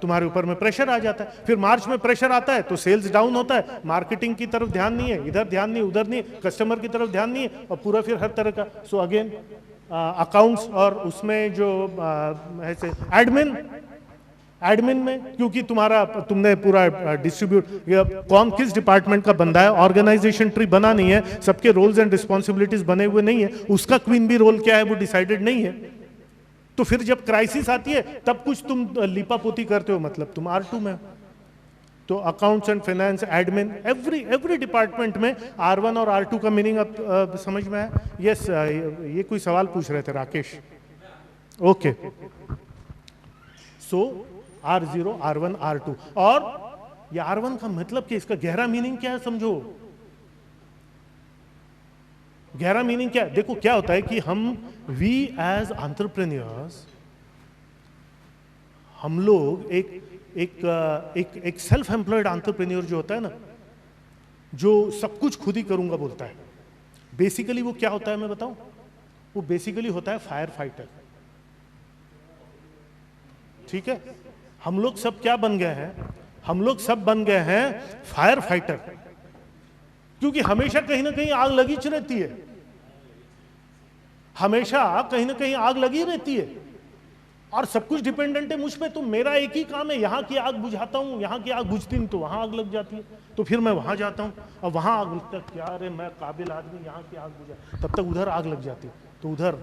तुम्हारे ऊपर में प्रेशर आ जाता है। फिर मार्च में प्रेशर आता है तो सेल्स डाउन होता है, मार्केटिंग की तरफ ध्यान नहीं है, इधर ध्यान नहीं, उधर नहीं, कस्टमर की तरफ ध्यान नहीं है, और पूरा फिर हर तरह का। सो अगेन अकाउंट्स, और उसमें जो ऐसे एडमिन में, क्योंकि तुमने पूरा डिस्ट्रीब्यूट, कौन किस डिपार्टमेंट का बंदा है, ऑर्गेनाइजेशन ट्री बना नहीं है, सबके रोल्स एंड रिस्पॉन्सिबिलिटीज बने हुए नहीं है, उसका क्वीन बी रोल क्या है वो डिसाइडेड नहीं है। तो फिर जब क्राइसिस आती है तब कुछ तुम लिपापोती करते हो, मतलब तुम R2 में। तो accounts and finance, admin, every department में R1 और R2 का मीनिंग अब समझ में है? यस, ये कोई सवाल पूछ रहे थे राकेश। ओके, सो R0, R1, R2। और ये R1 का मतलब क्या, इसका गहरा मीनिंग क्या है समझो। गहरा मीनिंग क्या है? देखो क्या होता है कि वी एज एंटरप्रेन्योर्स, हम लोग एक सेल्फ एम्प्लॉयड एंटरप्रेन्योर जो होता है ना, जो सब कुछ खुद ही करूंगा बोलता है, बेसिकली वो क्या होता है मैं बताऊं? वो बेसिकली होता है फायर फाइटर। ठीक है, हम लोग सब क्या बन गए हैं? हम लोग सब बन गए हैं फायर फाइटर, क्योंकि हमेशा कहीं ना कहीं आग लगी रहती है, हमेशा कहीं ना कहीं आग लगी रहती है, और सब कुछ डिपेंडेंट है मुझ पे। तो मेरा एक ही काम है, यहाँ की आग बुझाता हूँ, यहाँ की आग बुझती नहीं तो वहां आग लग जाती है, तो फिर मैं वहां जाता हूँ और वहां आग लगता है, क्या अरे मैं काबिल आदमी, यहाँ की आग बुझा, तब तक उधर आग लग जाती, तो उधर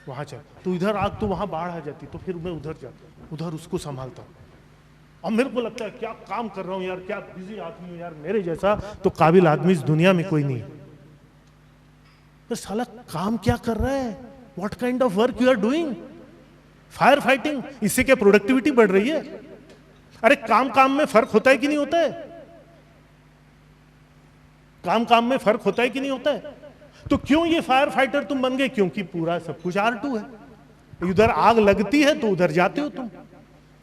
वहां चल, तो इधर आग, तो वहां बाढ़ आ जाती, तो फिर मैं उधर जाता हूँ, उधर उसको संभालता हूँ। और मेरे को लगता है क्या काम कर रहा हूं यार, क्या बिजी आदमी हूं यार, मेरे जैसा तो काबिल आदमी इस दुनिया में कोई नहीं है। पर साला काम क्या कर रहा है, what kind of work you are doing? Fire fighting, इससे क्या प्रोडक्टिविटी बढ़ रही है? अरे काम काम में फर्क होता है कि नहीं होता है? काम काम में फर्क होता है कि नहीं होता है? तो क्यों ये फायर फाइटर तुम बन गए? क्योंकि पूरा सब कुछ R2 है। इधर आग लगती है तो उधर जाते हो तुम।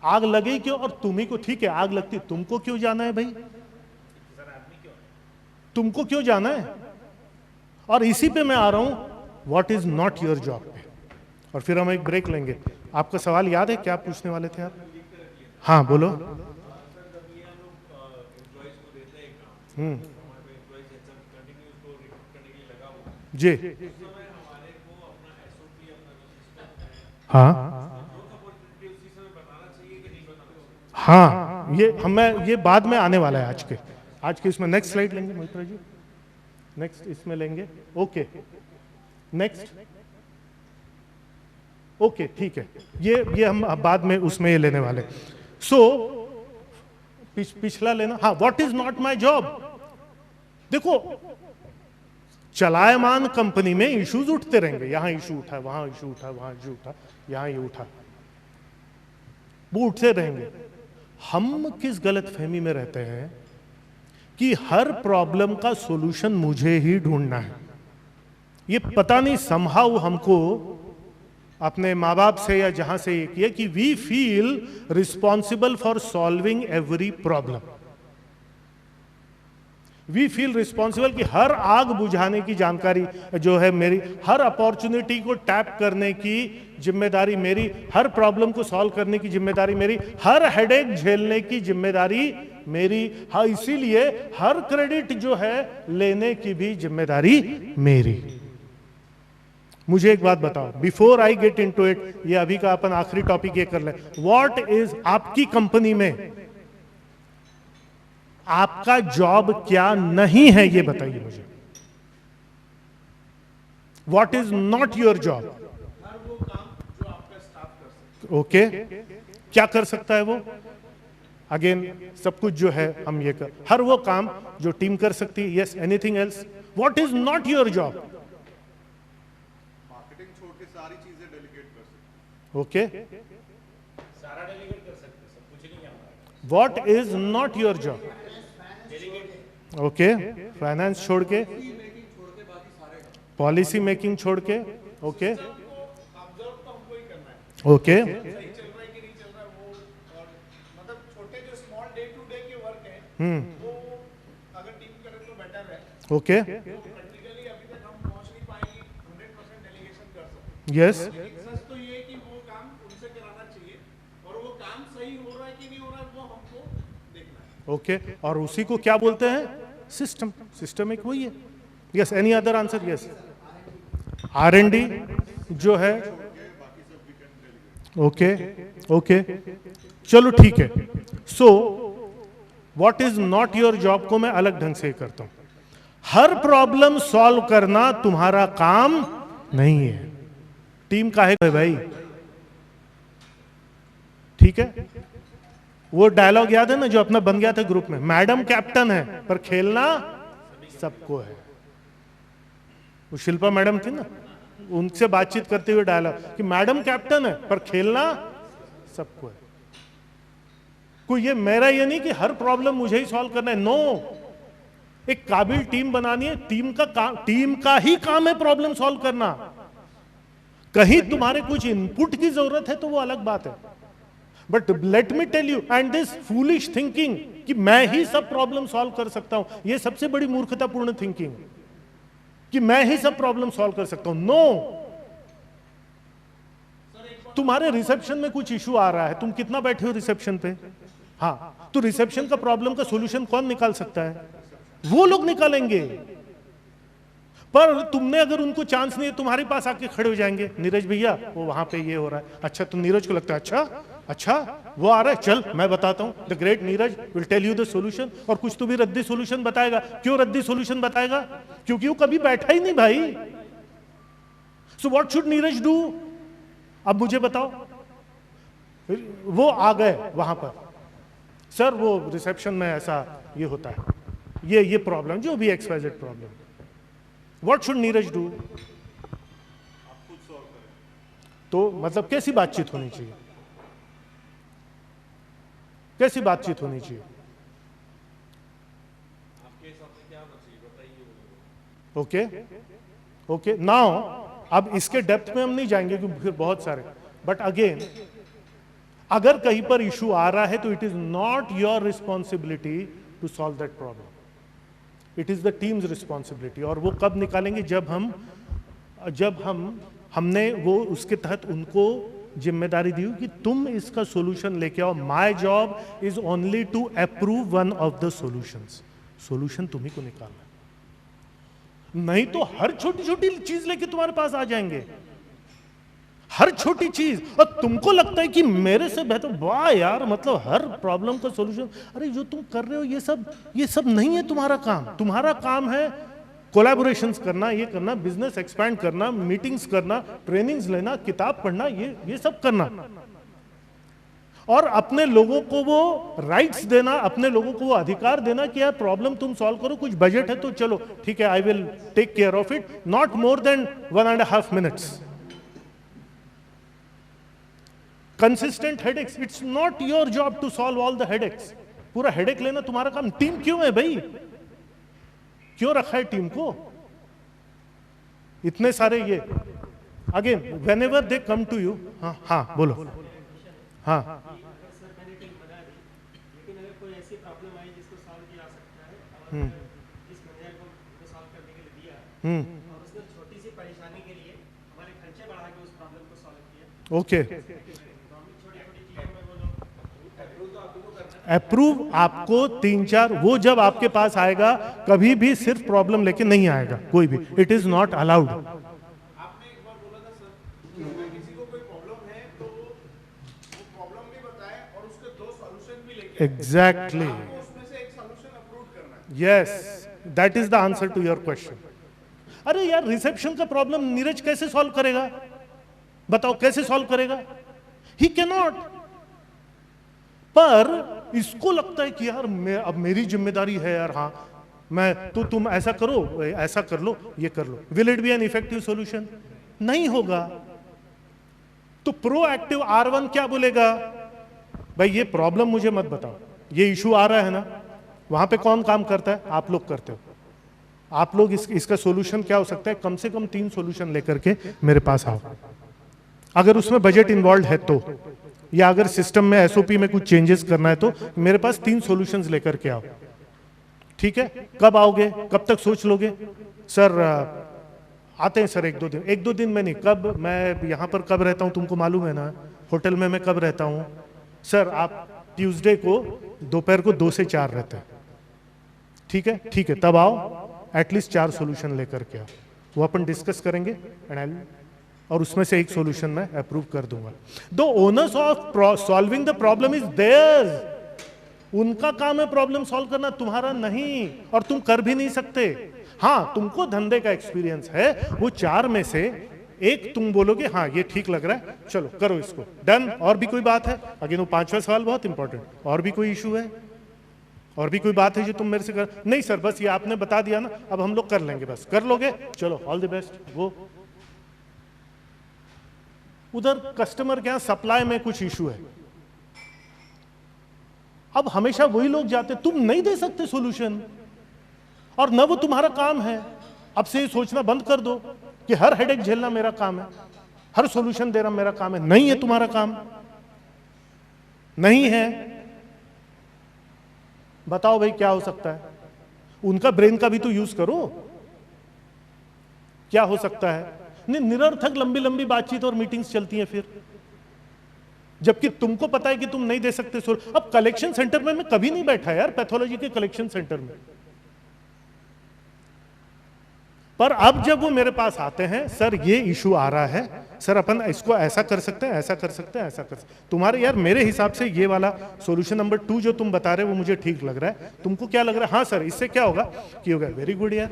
आग लगे क्यों? और तुम्ही को, ठीक है आग लगती, तुमको क्यों जाना है भाई? तुमको क्यों जाना है? और इसी पे मैं आ रहा हूं, what is not your job पे। और फिर हम एक ब्रेक लेंगे। आपका सवाल याद है, क्या पूछने वाले थे आप? हाँ बोलो। जी हाँ हाँ, ये बाद में आने वाला है। आज के इसमें नेक्स्ट स्लाइड लेंगे मोहित जी, नेक्स्ट इसमें लेंगे। ओके नेक्स्ट, ओके ठीक है, ये हम बाद में उसमें ये लेने वाले। सो पिछला लेना। हाँ, what is not my job. देखो चलायमान कंपनी में इश्यूज उठते रहेंगे, यहां इशू उठा, वहां इशू उठा, वहां इशू उठा, यहां ये उठा, वो उठते रहेंगे। हम किस गलतफहमी में रहते हैं कि हर प्रॉब्लम का सॉल्यूशन मुझे ही ढूंढना है। ये पता नहीं समहाउ हमको अपने माँ बाप से या जहां से ये किया कि we feel responsible for solving every problem. We feel responsible कि हर आग बुझाने की जानकारी जो है मेरी, हर अपॉर्चुनिटी को टैप करने की जिम्मेदारी मेरी, हर प्रॉब्लम को सॉल्व करने की जिम्मेदारी मेरी, हर हेडेक झेलने की जिम्मेदारी मेरी। हाँ, इसीलिए हर क्रेडिट जो है लेने की भी जिम्मेदारी मेरी। मुझे एक बात बताओ, before I get into it, ये अभी का अपन आखिरी टॉपिक ये कर ले। व्हाट इज, आपकी कंपनी में आपका जॉब क्या नहीं है, ये बताइए मुझे। What is not your job? हर वो काम जो आपका स्टाफ कर सकता ओके, क्या कर सकता है वो? अगेन सब कुछ जो है हम ये कर, हर वो काम जो टीम कर सकती है। Yes, anything else? What is not your job? Marketing छोड़ के सारी चीजें डेलीगेट कर सकते ओके, सारा डेलीगेट कर सकते हैं, सब कुछ नहीं हमारा। What is not your job? Okay, finance छोड़ के, पॉलिसी मेकिंग छोड़ के, ओके ऑब्जर्व तो हमको ही करना है, ओके, सही चल रहा है कि नहीं चल रहा है वो। और मतलब छोटे जो स्मॉल डे टू डे के वर्क है वो अगर टीम करे तो बेटर है। ओके, तो प्रैक्टिकली अभी तक हम पहुंच नहीं पाएंगे 100% डेलीगेशन कर सकते। यस, लेकिन सच तो ये है कि वो काम उनसे कराना चाहिए और वो काम सही हो रहा है कि नहीं हो रहा है वो हमको देखना है। ओके। और उसी को क्या बोलते हैं? सिस्टम। सिस्टम एक वही है। Yes, any other answer? Yes, R&D जो है। ओके ओके, चलो ठीक है। So what is not your job को मैं अलग ढंग से करता हूं। हर प्रॉब्लम सॉल्व करना तुम्हारा काम नहीं है। टीम का है भाई, ठीक है। वो डायलॉग याद है ना जो अपना बन गया था ग्रुप में, मैडम कैप्टन है पर खेलना सबको है। वो शिल्पा मैडम थी ना, उनसे बातचीत करते हुए डायलॉग कि मैडम कैप्टन है पर खेलना सबको है। कोई ये मेरा ये नहीं कि हर प्रॉब्लम मुझे ही सॉल्व करना है। नो, एक काबिल टीम बनानी है। टीम का ही काम है प्रॉब्लम सॉल्व करना। कहीं तुम्हारे कुछ इनपुट की जरूरत है तो वो अलग बात है। But let me tell you, and this foolish thinking कि मैं ही सब प्रॉब्लम सॉल्व कर सकता हूं, यह सबसे बड़ी मूर्खतापूर्ण थिंकिंग कि मैं ही सब प्रॉब्लम सॉल्व कर सकता हूं। नो, तुम्हारे रिसेप्शन में कुछ इशू आ रहा है, तुम कितना बैठे हो रिसेप्शन पे? हाँ, तो रिसेप्शन का प्रॉब्लम का सॉल्यूशन कौन निकाल सकता है? वो लोग निकालेंगे। पर तुमने अगर उनको चांस नहीं है, तुम्हारे पास आके खड़े हो जाएंगे, नीरज भैया वो वहां पे ये हो रहा है। अच्छा, तो नीरज को लगता है अच्छा वो आ रहा है, चल मैं बताता हूं, the great Neeraj will tell you the solution. और कुछ तो भी रद्दी सॉल्यूशन बताएगा। क्यों रद्दी सॉल्यूशन बताएगा? क्योंकि वो कभी बैठा ही नहीं भाई। So what should Neeraj do? अब मुझे बताओ। वो आ गए वहां पर, सर वो रिसेप्शन में ऐसा ये होता है, ये प्रॉब्लम, जो भी XYZ problem, what should Neeraj do? तो मतलब कैसी बातचीत होनी चाहिए, कैसी बातचीत होनी चाहिए? ओके ओके, नाउ अब इसके डेप्थ में हम नहीं जाएंगे क्योंकि फिर बहुत सारे, बट अगेन अगर कहीं पर इशू आ रहा है तो it is not your responsibility to solve that problem, it is the team's responsibility. और वो कब निकालेंगे? जब हमने वो उसके तहत उनको जिम्मेदारी दी कि तुम इसका सॉल्यूशन लेके आओ। My job is only to approve one of the solutions, solution तुम्ही को निकालना, नहीं तो हर छोटी छोटी चीज लेके तुम्हारे पास आ जाएंगे, हर छोटी चीज, और तुमको लगता है कि मेरे से बेहतर, वाह यार, मतलब हर प्रॉब्लम का सॉल्यूशन। अरे जो तुम कर रहे हो ये सब नहीं है तुम्हारा काम। तुम्हारा काम है कोलैबोरेशंस करना, ये करना, बिजनेस एक्सपैंड करना, मीटिंग्स करना, ट्रेनिंग्स लेना, किताब पढ़ना, ये सब करना, और अपने लोगों को वो राइट्स देना, अपने लोगों को वो अधिकार देना कि यार प्रॉब्लम तुम सॉल्व करो, कुछ बजट है तो चलो ठीक है, I will take care of it, not more than 1.5 minutes। Consistent headaches, it's not your job to solve all the headaches. पूरा हेडेक लेना तुम्हारा काम। टीम क्यों है भाई? क्यों रखा है टीम को? इतने सारे ये, again whenever they come to you, हाँ बोलो, हाँ सर मैंने टीम बना दी, लेकिन अगर कोई ऐसी प्रॉब्लम आई जिसको सॉल्व किया जा सकता है, और जिस मैनेजर को सॉल्व करने के लिए दिया, और उसने छोटी सी परेशानी के लिए हमारे खर्चे बढ़ा के उस प्रॉब्लम को सॉल्व किया, ओके, छोटी छोटी चीजों में वो लोग अप्रूव आपको 3-4, वो जब आपके पास आएगा कभी भी सिर्फ प्रॉब्लम लेके नहीं आएगा कोई भी, इट इज नॉट अलाउड। आपने एक बार बोला था सर कि अगर किसी को कोई प्रॉब्लम है तो वो प्रॉब्लम भी बताए और उसके 2 सॉल्यूशन भी लेके आए। एग्जैक्टली, आपको उसमें से एक सॉल्यूशन अप्रूव करना है। Yes, that is the answer to your question. अरे यार, रिसेप्शन का प्रॉब्लम नीरज कैसे सॉल्व करेगा? बताओ कैसे सॉल्व करेगा? He can not. पर इसको लगता है कि यार अब मेरी जिम्मेदारी है यार, हाँ मैं तो, तुम ऐसा करो, ऐसा कर लो, ये कर लो। Will it be an effective solution? नहीं होगा। तो प्रोएक्टिव R1 क्या बोलेगा? भाई ये प्रॉब्लम मुझे मत बताओ, ये इशू आ रहा है ना, वहां पे कौन काम करता है? आप लोग करते हो। आप लोग इसका सॉल्यूशन क्या हो सकता है? कम से कम 3 सॉल्यूशन लेकर के मेरे पास आओ, अगर उसमें बजट इन्वॉल्व है तो, या अगर सिस्टम में SOP में कुछ चेंजेस करना है तो मेरे पास 3 सॉल्यूशंस लेकर के आओ। ठीक है, कब आओगे? कब तक सोच लोगे? सर आते हैं सर 1-2 दिन। 1-2 दिन में नहीं, कब? मैं यहाँ पर कब रहता हूँ तुमको मालूम है ना, होटल में मैं कब रहता हूँ? सर आप ट्यूसडे को दोपहर को 2 से 4 रहते हैं। ठीक है, ठीक है, तब आओ, एटलीस्ट 4 सॉल्यूशन लेकर के आओ, वो अपन डिस्कस करेंगे और उसमें से एक सॉल्यूशन मैं अप्रूव कर दूंगा। The owners of solving the problem is theirs, उनका काम है प्रॉब्लम सॉल्व करना, तुम्हारा नहीं, और तुम कर भी नहीं सकते। हाँ, तुमको धंधे का एक्सपीरियंस है, वो 4 में से एक तुम बोलोगे हाँ ये ठीक लग रहा है, चलो करो इसको, डन। और भी कोई बात है? अगेन वो 5वां सवाल बहुत इंपॉर्टेंट, और भी कोई इशू है? और भी कोई बात है जो तुम मेरे से कर? नहीं सर, बस ये आपने बता दिया ना, अब हम लोग कर लेंगे, बस कर लोगे, चलो ऑल द बेस्ट, वो। उधर कस्टमर के यहां सप्लाई में कुछ इशू है, अब हमेशा वही लोग जाते, तुम नहीं दे सकते सॉल्यूशन, और न वो तुम्हारा काम है। अब से ये सोचना बंद कर दो कि हर हेडेक झेलना मेरा काम है, हर सॉल्यूशन देना मेरा काम है। नहीं है तुम्हारा काम, नहीं है। बताओ भाई क्या हो सकता है? उनका ब्रेन का भी तो यूज करो, क्या हो सकता है? नहीं, निरर्थक लंबी लंबी बातचीत और मीटिंग्स चलती हैं फिर, जबकि तुमको पता है कि तुम नहीं दे सकते। अब कलेक्शन सेंटर में मैं कभी नहीं बैठा यार, पैथोलॉजी के कलेक्शन सेंटर में, पर अब जब वो मेरे पास आते हैं, सर ये इशू आ रहा है, सर अपन इसको ऐसा कर सकते हैं, ऐसा कर सकते हैं, ऐसा कर सकते हैं। तुम्हारे यार मेरे हिसाब से ये वाला सॉल्यूशन नंबर 2 जो तुम बता रहे हो वो मुझे ठीक लग रहा है, तुमको क्या लग रहा है? हाँ सर, इससे क्या होगा कि होगा, वेरी गुड यार,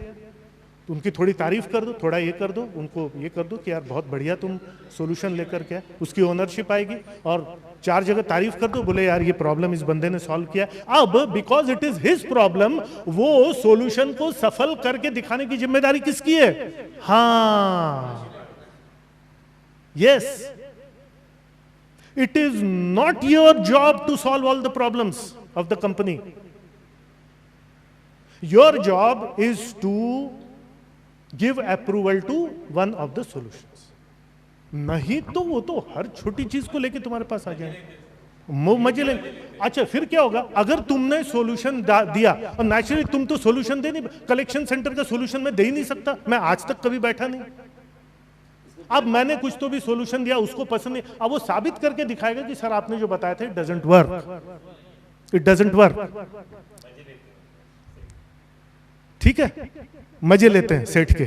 तो उनकी थोड़ी तारीफ कर दो, थोड़ा ये कर दो, उनको ये कर दो कि यार बहुत बढ़िया तुम सॉल्यूशन लेकर के आए, उसकी ओनरशिप आएगी। और 4 जगह तारीफ कर दो, बोले यार ये प्रॉब्लम इस बंदे ने सॉल्व किया। अब because it is his problem, वो सॉल्यूशन को सफल करके दिखाने की जिम्मेदारी किसकी है? हाँ, yes, it is not your job to solve all the problems of the company. Your job is to give approval to one of the solutions. नहीं तो वो तो हर छोटी चीज को लेके तुम्हारे पास आ जाएंगे, मजे लेंगे। अच्छा, फिर क्या होगा? अगर तुमने सॉल्यूशन दिया, और नेचुरली तुम तो सॉल्यूशन दे नहीं, कलेक्शन सेंटर का सॉल्यूशन मैं दे ही नहीं सकता, मैं आज तक कभी बैठा नहीं। अब मैंने कुछ तो भी सॉल्यूशन दिया, उसको पसंद नहीं, अब वो साबित करके दिखाएगा कि सर आपने जो बताया था it doesn't work, it doesn't work. ठीक है, मजे लेते हैं सेठ के।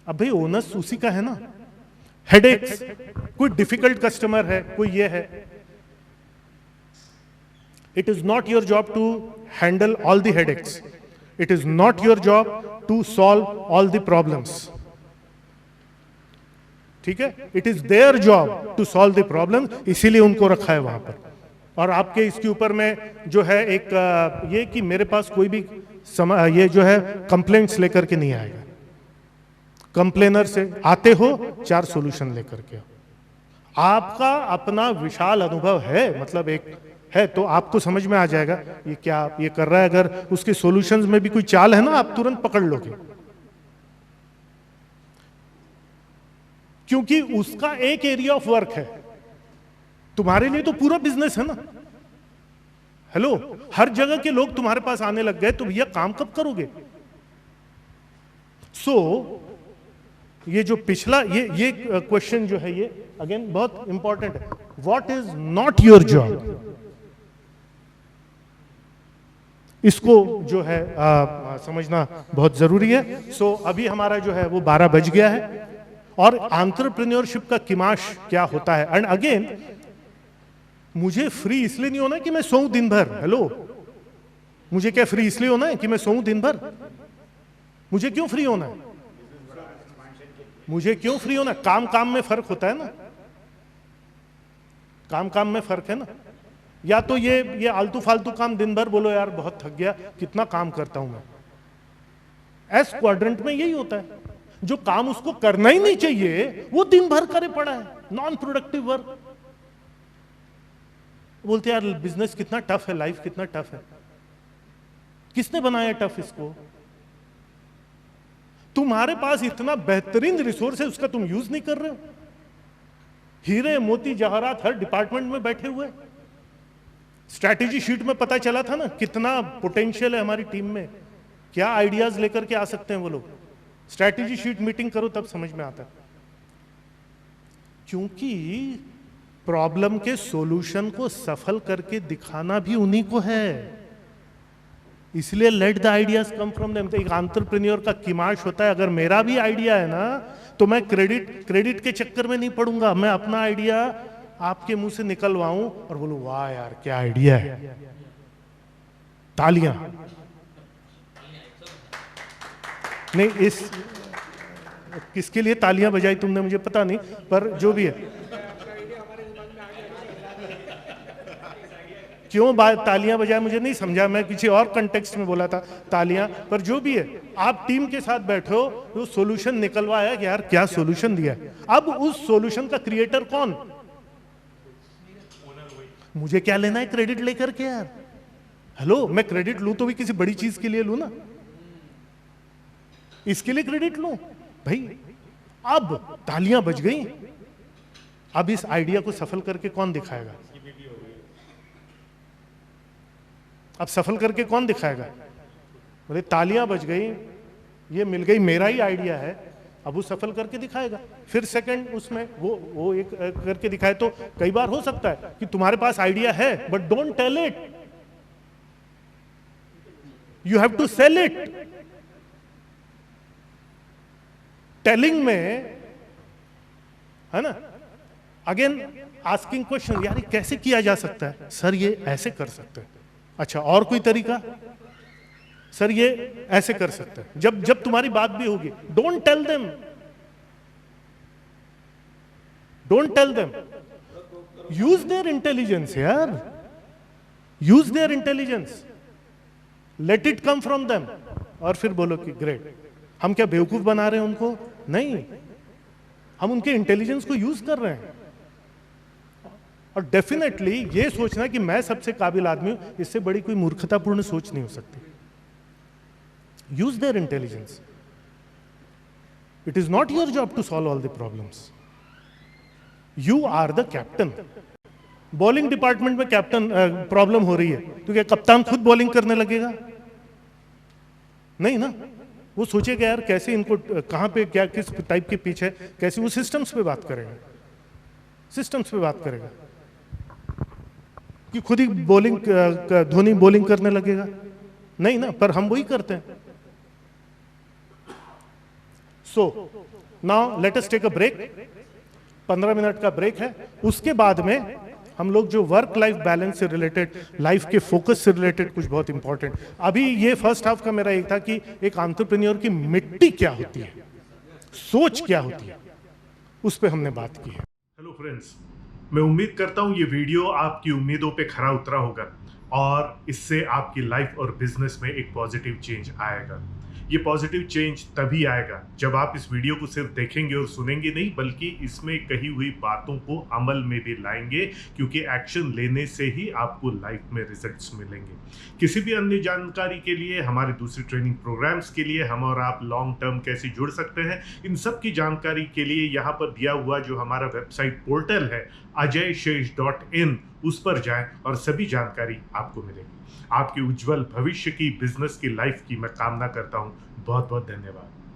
अब भाई ओनर्स उसी का है ना, हेडेक्स, कोई डिफिकल्ट कस्टमर है, कोई ये है। It is not your job to handle all the headaches, it is not your job to solve all the problems. ठीक है, it is their job to solve the problem, इसीलिए उनको रखा है वहां पर। और आपके इसके ऊपर में जो है एक ये कि मेरे पास कोई भी ये जो है कंप्लेंट्स लेकर के नहीं आएगा। कंप्लेनर से आते हो 4 सॉल्यूशन लेकर के। आपका अपना विशाल अनुभव है, मतलब एक है, तो आपको समझ में आ जाएगा ये क्या ये कर रहा है। अगर उसके सॉल्यूशंस में भी कोई चाल है ना, आप तुरंत पकड़ लोगे, क्योंकि उसका एक एरिया ऑफ वर्क है। तुम्हारे लिए तो पूरा बिजनेस है ना। हेलो, हर जगह के लोग तुम्हारे पास आने लग गए तो भैया काम कब करोगे? सो ये जो पिछला ये क्वेश्चन जो है, ये अगेन बहुत इंपॉर्टेंट है। What is not your job, इसको जो है समझना बहुत जरूरी है। सो अभी हमारा जो है वो 12 बज गया है, और एंटरप्रेन्योरशिप का किमाश क्या होता है। एंड अगेन, मुझे फ्री इसलिए नहीं होना कि मैं सोऊं दिन भर। हेलो, मुझे क्या फ्री इसलिए होना है कि मैं सोऊं दिन भर? मुझे क्यों फ्री होना है? मुझे क्यों फ्री होना है? काम काम में फर्क होता है ना, काम काम में फर्क है ना। या तो ये आलतू फालतू काम दिन भर बोलो यार बहुत थक गया, कितना काम करता हूं मैं। एस क्वाड्रेंट में यही होता है, जो काम उसको करना ही नहीं चाहिए वो दिन भर करे पड़ा है, नॉन प्रोडक्टिव वर्क। बोलते यार बिजनेस कितना टफ है, लाइफ कितना टफ है। किसने बनाया टफ इसको? तुम्हारे पास इतना बेहतरीन रिसोर्स है, उसका तुम यूज नहीं कर रहे हो। हीरे मोती जवाहरात हर डिपार्टमेंट में बैठे हुए। स्ट्रैटेजी शीट में पता चला था ना कितना पोटेंशियल है हमारी टीम में, क्या आइडियाज लेकर के आ सकते हैं वो लोग। स्ट्रैटेजी शीट मीटिंग करो तब समझ में आता है, क्योंकि प्रॉब्लम के सॉल्यूशन को सफल करके दिखाना भी उन्हीं को है। इसलिए let the ideas come from them. एक एंटरप्रेन्योर का किमाश होता है, अगर मेरा भी आइडिया है ना तो मैं क्रेडिट के चक्कर में नहीं पड़ूंगा, मैं अपना आइडिया आपके मुंह से निकलवाऊं और बोलूं वाह यार क्या आइडिया है, तालियां। नहीं, इस किसके लिए तालियां बजाई तुमने मुझे पता नहीं, पर जो भी है। क्यों तालियां बजाए मुझे नहीं समझा, मैं किसी और कंटेक्स्ट में बोला था तालियां, पर जो भी है, आप टीम के साथ बैठो तो सॉल्यूशन निकलवाया कि यार क्या सॉल्यूशन दिया है। अब उस सॉल्यूशन का क्रिएटर कौन? मुझे क्या लेना है क्रेडिट लेकर के यार। हेलो, मैं क्रेडिट लूं तो भी किसी बड़ी चीज के लिए लूं ना, इसके लिए क्रेडिट लूं भाई। अब तालियां बज गई, अब इस आइडिया को सफल करके कौन दिखाएगा? अब सफल करके कौन दिखाएगा? बोले तालियां बज गई, ये मिल गई, मेरा ही आइडिया है, अब वो सफल करके दिखाएगा। फिर सेकंड उसमें वो एक करके दिखाए। तो कई बार हो सकता है कि तुम्हारे पास आइडिया है but don't tell it, you have to sell it. Telling में है ना, अगेन आस्किंग क्वेश्चन, यार ये कैसे किया जा सकता है? सर ये ऐसे कर सकते हैं। अच्छा, और कोई तरीका? सर ये ऐसे कर सकते हैं, जब जब तुम्हारी बात भी होगी, don't tell them, don't tell them, use their intelligence यार, use their intelligence, let it come from them, और फिर बोलो कि ग्रेट। हम क्या बेवकूफ बना रहे हैं उनको? नहीं, हम उनके इंटेलिजेंस को यूज कर रहे हैं। और डेफिनेटली ये सोचना कि मैं सबसे काबिल आदमी हूं, इससे बड़ी कोई मूर्खतापूर्ण सोच नहीं हो सकती। Use their intelligence, it is not your job to solve all the problems, you are the captain. Bowling department में कैप्टन प्रॉब्लम हो रही है तो क्या कप्तान खुद बॉलिंग करने लगेगा? नहीं ना, वो सोचेगा यार कैसे इनको कहां पे क्या किस टाइप के पिच है, कैसे, वो सिस्टम्स पे बात करेगा, सिस्टम्स पे बात करेगा। कि खुद ही बॉलिंग धोनी बॉलिंग करने लगेगा? नहीं ना, पर हम वही करते हैं। So now let us take a break, 15 minute का ब्रेक है। उसके बाद में हम लोग जो वर्क लाइफ बैलेंस से रिलेटेड, लाइफ के फोकस से रिलेटेड कुछ बहुत इंपॉर्टेंट, अभी ये फर्स्ट हाफ का मेरा एक था कि एक एंटरप्रेन्योर की मिट्टी क्या होती है, सोच क्या होती है, उस पर हमने बात की है। हेलो फ्रेंड्स, मैं उम्मीद करता हूं ये वीडियो आपकी उम्मीदों पे खरा उतरा होगा और इससे आपकी लाइफ और बिजनेस में एक पॉजिटिव चेंज आएगा। ये पॉजिटिव चेंज तभी आएगा जब आप इस वीडियो को सिर्फ देखेंगे और सुनेंगे नहीं, बल्कि इसमें कही हुई बातों को अमल में भी लाएंगे, क्योंकि एक्शन लेने से ही आपको लाइफ में रिजल्ट्स मिलेंगे। किसी भी अन्य जानकारी के लिए, हमारे दूसरे ट्रेनिंग प्रोग्राम्स के लिए, हम और आप लॉन्ग टर्म कैसे जुड़ सकते हैं, इन सब की जानकारी के लिए यहाँ पर दिया हुआ जो हमारा वेबसाइट पोर्टल है ajayshesh.in, उस पर जाएं और सभी जानकारी आपको मिलेगी। आपके उज्जवल भविष्य की, बिजनेस की, लाइफ की मैं कामना करता हूं। बहुत बहुत धन्यवाद।